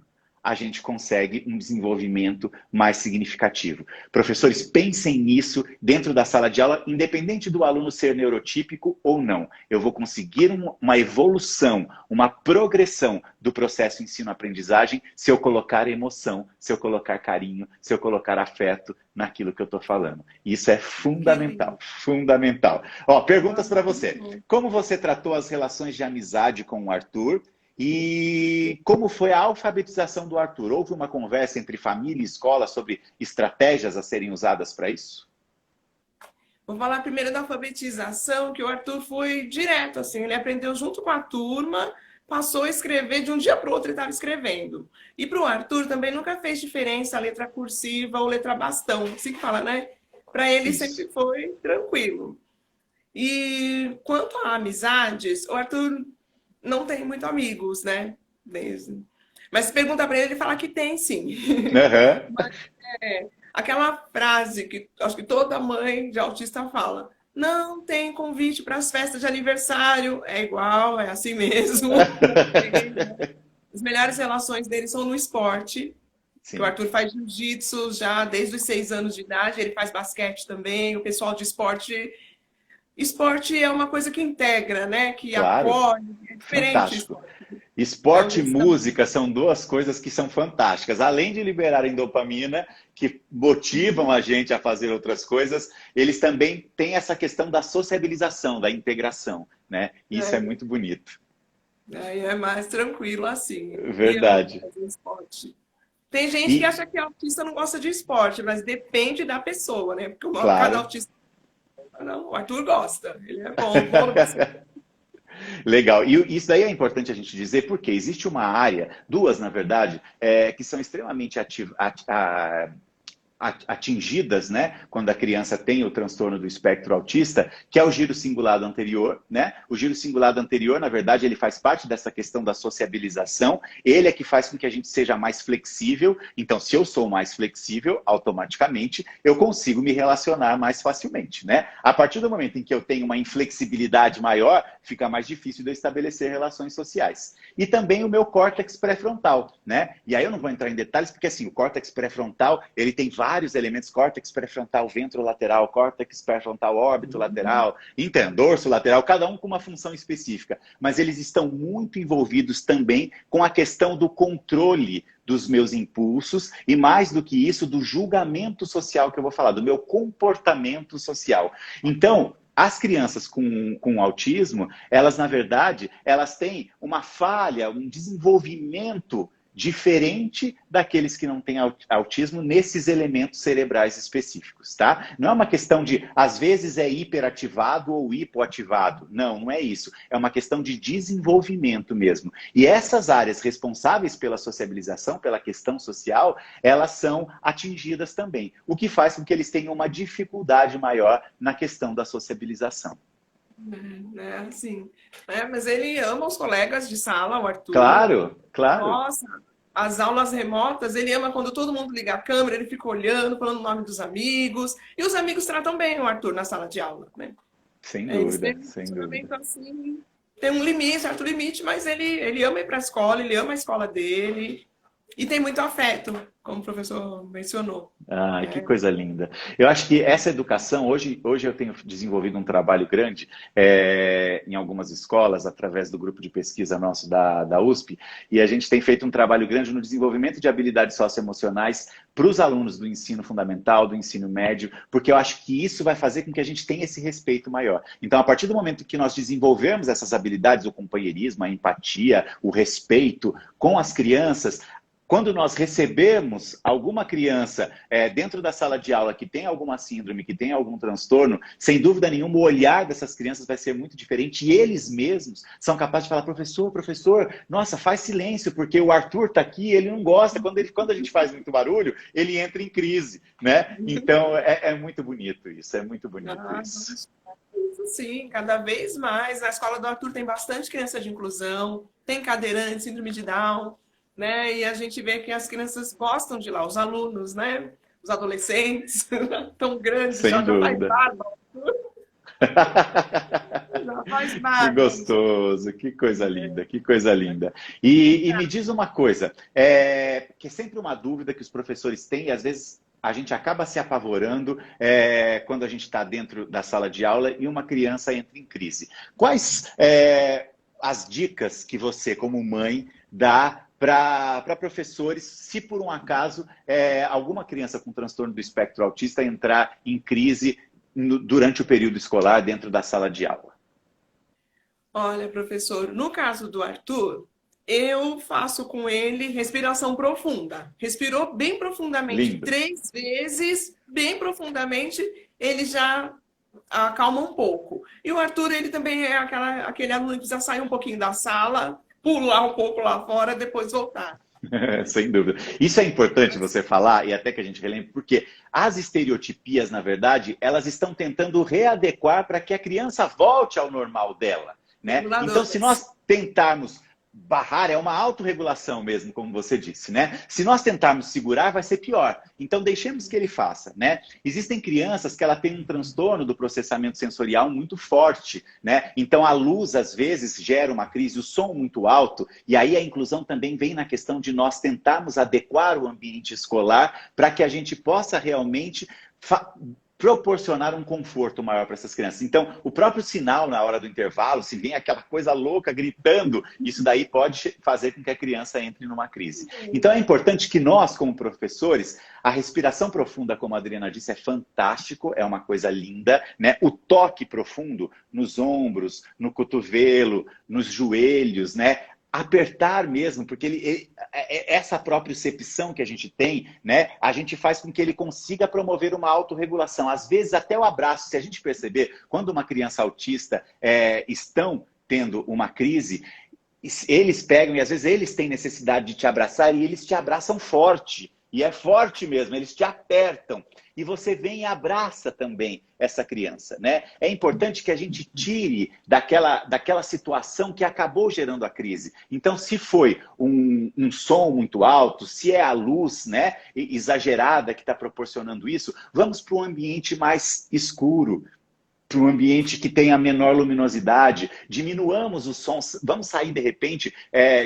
a gente consegue um desenvolvimento mais significativo. Professores, pensem nisso dentro da sala de aula, independente do aluno ser neurotípico ou não. Eu vou conseguir uma evolução, uma progressão do processo ensino-aprendizagem se eu colocar emoção, se eu colocar carinho, se eu colocar afeto naquilo que eu estou falando. Isso é fundamental, fundamental. Ó, perguntas para você. Como você tratou as relações de amizade com o Arthur? E como foi a alfabetização do Arthur? Houve uma conversa entre família e escola sobre estratégias a serem usadas para isso? Vou falar primeiro da alfabetização, que o Arthur foi direto, assim, ele aprendeu junto com a turma, passou a escrever, de um dia para o outro ele estava escrevendo. E para o Arthur também nunca fez diferença a letra cursiva ou letra bastão, assim que fala, né? Para ele sempre foi tranquilo. E quanto a amizades, o Arthur não tem muito amigos, né? Mas se perguntar para ele, ele fala que tem, sim. Uhum. Mas, aquela frase que acho que toda mãe de autista fala: não tem convite para as festas de aniversário. É igual, é assim mesmo. As melhores relações dele são no esporte. O Arthur faz jiu-jitsu já desde os 6 anos de idade, ele faz basquete também. O pessoal de esporte... Esporte é uma coisa que integra, né? Que acolhe, é diferente. Fantástico. Esporte e música são duas coisas que são fantásticas. Além de liberarem dopamina, que motivam a gente a fazer outras coisas, eles também têm essa questão da sociabilização, da integração, né? Isso é muito bonito. Aí é mais tranquilo assim. Verdade. Tem gente que acha que autista não gosta de esporte, mas depende da pessoa, né? Porque cada autista... Não, o Arthur gosta. Ele é bom. Legal. E isso daí é importante a gente dizer, porque existe uma área, duas na verdade, que são extremamente atingidas, né, quando a criança tem o transtorno do espectro autista, que é o giro cingulado anterior, né? O giro cingulado anterior, na verdade, ele faz parte dessa questão da sociabilização, ele é que faz com que a gente seja mais flexível. Então, se eu sou mais flexível, automaticamente eu consigo me relacionar mais facilmente, né? A partir do momento em que eu tenho uma inflexibilidade maior, fica mais difícil de eu estabelecer relações sociais. E também o meu córtex pré-frontal, né? E aí eu não vou entrar em detalhes, porque assim, o córtex pré-frontal, ele tem vários elementos: córtex pré-frontal ventrolateral, córtex pré-frontal órbito lateral, dorso lateral, cada um com uma função específica. Mas eles estão muito envolvidos também com a questão do controle dos meus impulsos e, mais do que isso, do julgamento social que eu vou falar, do meu comportamento social. Então, as crianças com autismo, elas, na verdade, elas têm uma falha, um desenvolvimento diferente daqueles que não têm autismo nesses elementos cerebrais específicos, tá? Não é uma questão de, às vezes, é hiperativado ou hipoativado. Não, não é isso. É uma questão de desenvolvimento mesmo. E essas áreas responsáveis pela sociabilização, pela questão social, elas são atingidas também. O que faz com que eles tenham uma dificuldade maior na questão da sociabilização. Sim. Mas ele ama os colegas de sala, o Arthur. Claro, claro. Nossa, as aulas remotas, ele ama quando todo mundo liga a câmera, ele fica olhando, falando o nome dos amigos. E os amigos tratam bem o Arthur na sala de aula, né? Sem dúvida, sem dúvida. Assim, tem um limite, certo limite, mas ele ama ir para a escola, ele ama a escola dele. E tem muito afeto, como o professor mencionou. Ah, que coisa linda. Eu acho que essa educação, hoje eu tenho desenvolvido um trabalho grande em algumas escolas, através do grupo de pesquisa nosso da USP, e a gente tem feito um trabalho grande no desenvolvimento de habilidades socioemocionais para os alunos do ensino fundamental, do ensino médio, porque eu acho que isso vai fazer com que a gente tenha esse respeito maior. Então, a partir do momento que nós desenvolvermos essas habilidades, o companheirismo, a empatia, o respeito com as crianças, quando nós recebemos alguma criança dentro da sala de aula que tem alguma síndrome, que tem algum transtorno, sem dúvida nenhuma o olhar dessas crianças vai ser muito diferente e eles mesmos são capazes de falar: professor, nossa, faz silêncio, porque o Arthur está aqui, ele não gosta, quando a gente faz muito barulho, ele entra em crise, né? Então é muito bonito isso, é muito bonito isso. Sim, cada vez mais. Na escola do Arthur tem bastante criança de inclusão, tem cadeirante, síndrome de Down, né? E a gente vê que as crianças gostam de lá, os alunos, né? Os adolescentes, tão grandes, sem já dúvida. faz barba. Já faz Que parte. gostoso, que coisa linda, que coisa linda. E me diz uma coisa, que é sempre uma dúvida que os professores têm, e às vezes a gente acaba se apavorando quando a gente está dentro da sala de aula e uma criança entra em crise. Quais as dicas que você, como mãe, dá para professores, se por um acaso alguma criança com transtorno do espectro autista entrar em crise durante o período escolar dentro da sala de aula? Olha, professor, no caso do Arthur, eu faço com ele respiração profunda. Respirou bem profundamente Lindo. 3 vezes, bem profundamente, ele já acalma um pouco. E o Arthur, ele também é aquele aluno que precisa sair um pouquinho da sala, pular um pouco lá fora, depois voltar. Sem dúvida. Isso é importante você falar, e até que a gente relembre, porque as estereotipias, na verdade, elas estão tentando readequar para que a criança volte ao normal dela, né? Então, se nós tentarmos barrar, é uma autorregulação mesmo, como você disse, né? Se nós tentarmos segurar, vai ser pior. Então, deixemos que ele faça, né? Existem crianças que ela tem um transtorno do processamento sensorial muito forte, né? Então, a luz, às vezes, gera uma crise, o som muito alto, e aí a inclusão também vem na questão de nós tentarmos adequar o ambiente escolar para que a gente possa realmente proporcionar um conforto maior para essas crianças. Então, o próprio sinal na hora do intervalo, se vem aquela coisa louca gritando, isso daí pode fazer com que a criança entre numa crise. Então, é importante que nós, como professores, a respiração profunda, como a Adriana disse, é fantástico, é uma coisa linda, né? O toque profundo nos ombros, no cotovelo, nos joelhos, né? Apertar mesmo, porque essa propriocepção que a gente tem, né, a gente faz com que ele consiga promover uma autorregulação. Às vezes até o abraço, se a gente perceber, quando uma criança autista estão tendo uma crise, eles pegam e às vezes eles têm necessidade de te abraçar e eles te abraçam forte. E é forte mesmo, eles te apertam. E você vem e abraça também essa criança, né? É importante que a gente tire daquela situação que acabou gerando a crise. Então, se foi um som muito alto, se é a luz, né, exagerada que está proporcionando isso, vamos para um ambiente mais escuro, para um ambiente que tenha menor luminosidade, diminuamos os sons, vamos sair de repente,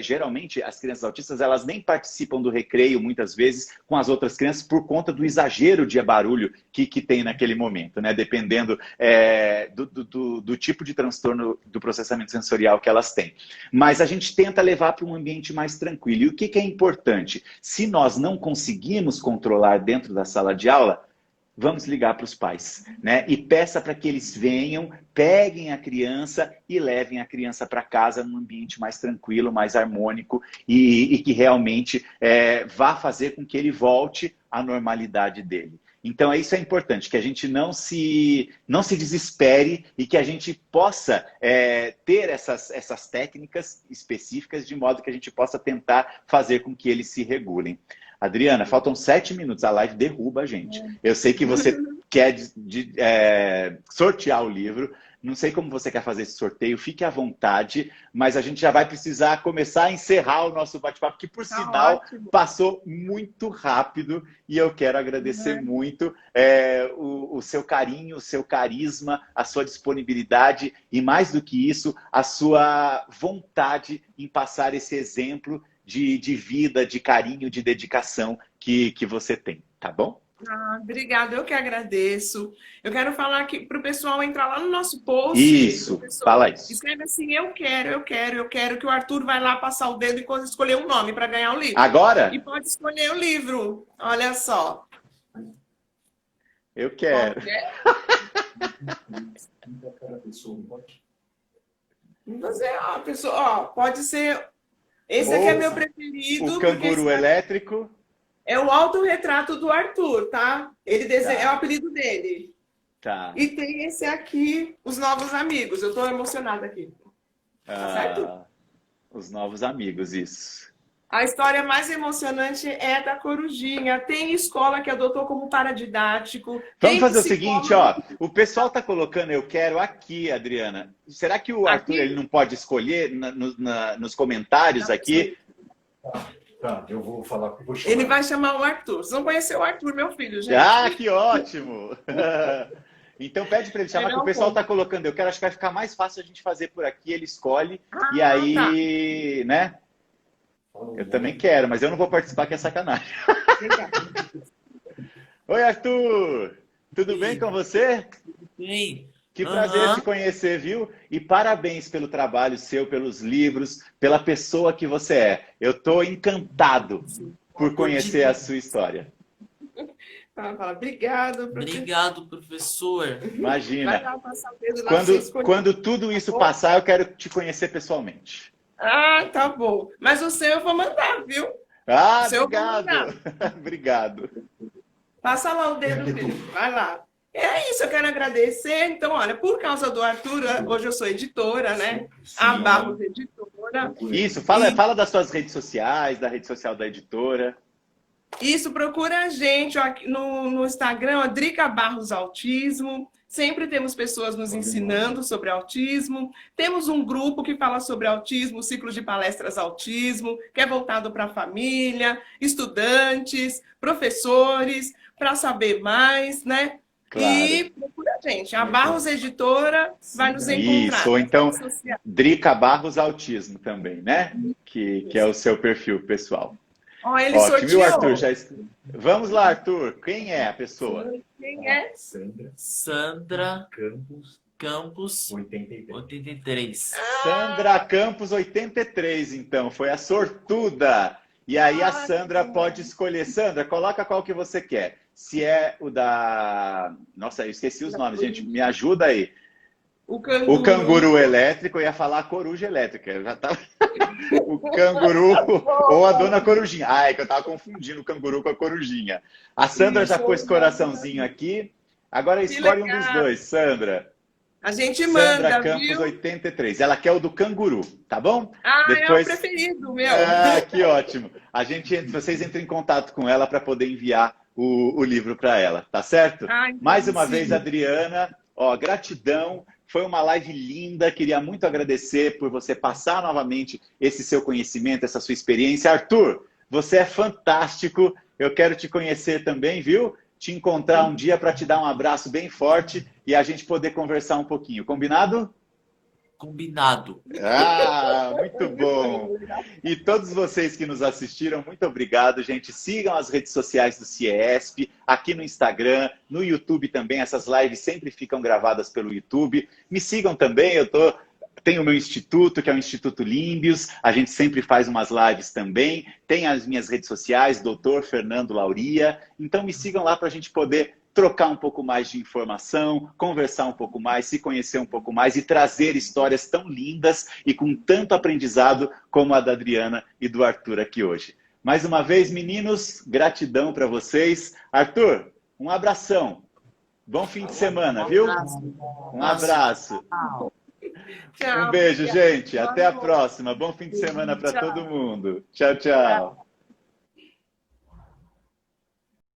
geralmente as crianças autistas elas nem participam do recreio muitas vezes com as outras crianças por conta do exagero de barulho que tem naquele momento, né? Dependendo do tipo de transtorno do processamento sensorial que elas têm. Mas a gente tenta levar para um ambiente mais tranquilo. E o que é importante? Se nós não conseguimos controlar dentro da sala de aula, vamos ligar para os pais, né? E peça para que eles venham, peguem a criança e levem a criança para casa num ambiente mais tranquilo, mais harmônico e que realmente vá fazer com que ele volte à normalidade dele. Então, isso é importante, que a gente não se desespere e que a gente possa ter essas técnicas específicas de modo que a gente possa tentar fazer com que eles se regulem. Adriana, faltam 7 minutos, a live derruba a gente. Eu sei que você quer sortear o livro, não sei como você quer fazer esse sorteio, fique à vontade, mas a gente já vai precisar começar a encerrar o nosso bate-papo, que por sinal passou muito rápido, e eu quero agradecer muito o seu carinho, o seu carisma, a sua disponibilidade e, mais do que isso, a sua vontade em passar esse exemplo de vida, de carinho, de dedicação que você tem, tá bom? Obrigada, eu que agradeço. Eu quero falar aqui para o pessoal entrar lá no nosso post. Isso, fala isso. Escreve assim, eu quero que o Arthur vai lá passar o dedo e escolher um nome para ganhar o livro. Agora? E pode escolher o livro, olha só. Eu quero. Pode ser... Esse aqui é meu preferido. O canguru elétrico. É o autorretrato do Arthur, tá? Ele desenha, é o apelido dele. Tá. E tem esse aqui, Os Novos Amigos. Eu tô emocionada aqui. Tá certo? Os Novos Amigos, isso. A história mais emocionante é da Corujinha. Tem escola que adotou como paradidático. Vamos fazer o seguinte, ó. O pessoal tá colocando eu quero aqui, Adriana. Será que o Arthur ele não pode escolher nos comentários aqui? Tá, eu vou falar. Ele vai chamar o Arthur. Vocês vão conhecer o Arthur, meu filho, gente. Que ótimo! Então pede para ele chamar, que o Melhor pessoal ponto. está colocando. Eu quero, acho que vai ficar mais fácil a gente fazer por aqui. Ele escolhe e tá. aí, né? Eu também quero, mas eu não vou participar, que é sacanagem. Oi, Arthur! Tudo bem com você? Bem, Que prazer te conhecer, viu? E parabéns pelo trabalho seu, pelos livros, pela pessoa que você é. Eu estou encantado por conhecer a sua história. Fala, obrigado. obrigado, professor. Vai Imagina. lá passar o dedo lá, você escolhe. Quando tudo isso passar, eu quero te conhecer pessoalmente. Ah, tá bom. Mas o seu eu vou mandar, viu? Ah, Seu obrigado. Obrigado. Passa lá o dedo, filho. Vai lá. É isso, eu quero agradecer. Então, olha, por causa do Arthur, hoje eu sou editora, né? A Barros Editora. Isso, fala das suas redes sociais, da rede social da editora. Isso, procura a gente ó, aqui no Instagram, ó, Drica Barros Autismo. Sempre temos pessoas nos ensinando sobre autismo. Temos um grupo que fala sobre autismo, o ciclo de palestras autismo, que é voltado para a família, estudantes, professores, para saber mais, né? Claro. E procura a gente. A Barros Editora vai nos encontrar. Isso, ou então Drica Barros Autismo também, né? Que é o seu perfil pessoal. Ó, ele Ótimo, sorteou. viu, Arthur? Vamos lá, Arthur. Quem é a pessoa? Quem é? Sandra Campos, Campos 83. 83. Sandra Campos 83, então. Foi a sortuda. E aí a Sandra pode escolher. Sandra, coloca qual que você quer. Se é o da... Nossa, eu esqueci os nomes, gente. Me ajuda aí. O canguru. O canguru elétrico, eu ia falar a coruja elétrica. Eu já tava... O canguru ou a dona corujinha. Ah, é que eu tava confundindo o canguru com a corujinha. A Sandra já pôs coraçãozinho aqui. Agora escolhe um dos dois, Sandra. A gente Sandra manda, Campos viu? 83. Ela quer o do canguru, tá bom? Ah, Depois... é o preferido, meu. Ah, que ótimo. Vocês entram em contato com ela para poder enviar o livro para ela, tá certo? Ah, então Mais uma sim. vez, Adriana, ó, gratidão. Foi uma live linda. Queria muito agradecer por você passar novamente esse seu conhecimento, essa sua experiência. Arthur, você é fantástico. Eu quero te conhecer também, viu? Te encontrar um dia para te dar um abraço bem forte e a gente poder conversar um pouquinho. Combinado? Combinado. Ah, muito bom. E todos vocês que nos assistiram, muito obrigado, gente. Sigam as redes sociais do CIESP, aqui no Instagram, no YouTube também. Essas lives sempre ficam gravadas pelo YouTube. Me sigam também, tenho o meu instituto, que é o Instituto Límbios. A gente sempre faz umas lives também. Tem as minhas redes sociais, Dr. Fernando Lauria. Então me sigam lá para a gente poder trocar um pouco mais de informação, conversar um pouco mais, se conhecer um pouco mais e trazer histórias tão lindas e com tanto aprendizado como a da Adriana e do Arthur aqui hoje. Mais uma vez, meninos, gratidão para vocês. Arthur, um abração. Bom fim de semana, viu? Um abraço. Tchau. Um beijo, gente. Até a próxima. Bom fim de semana para todo mundo. Tchau, tchau.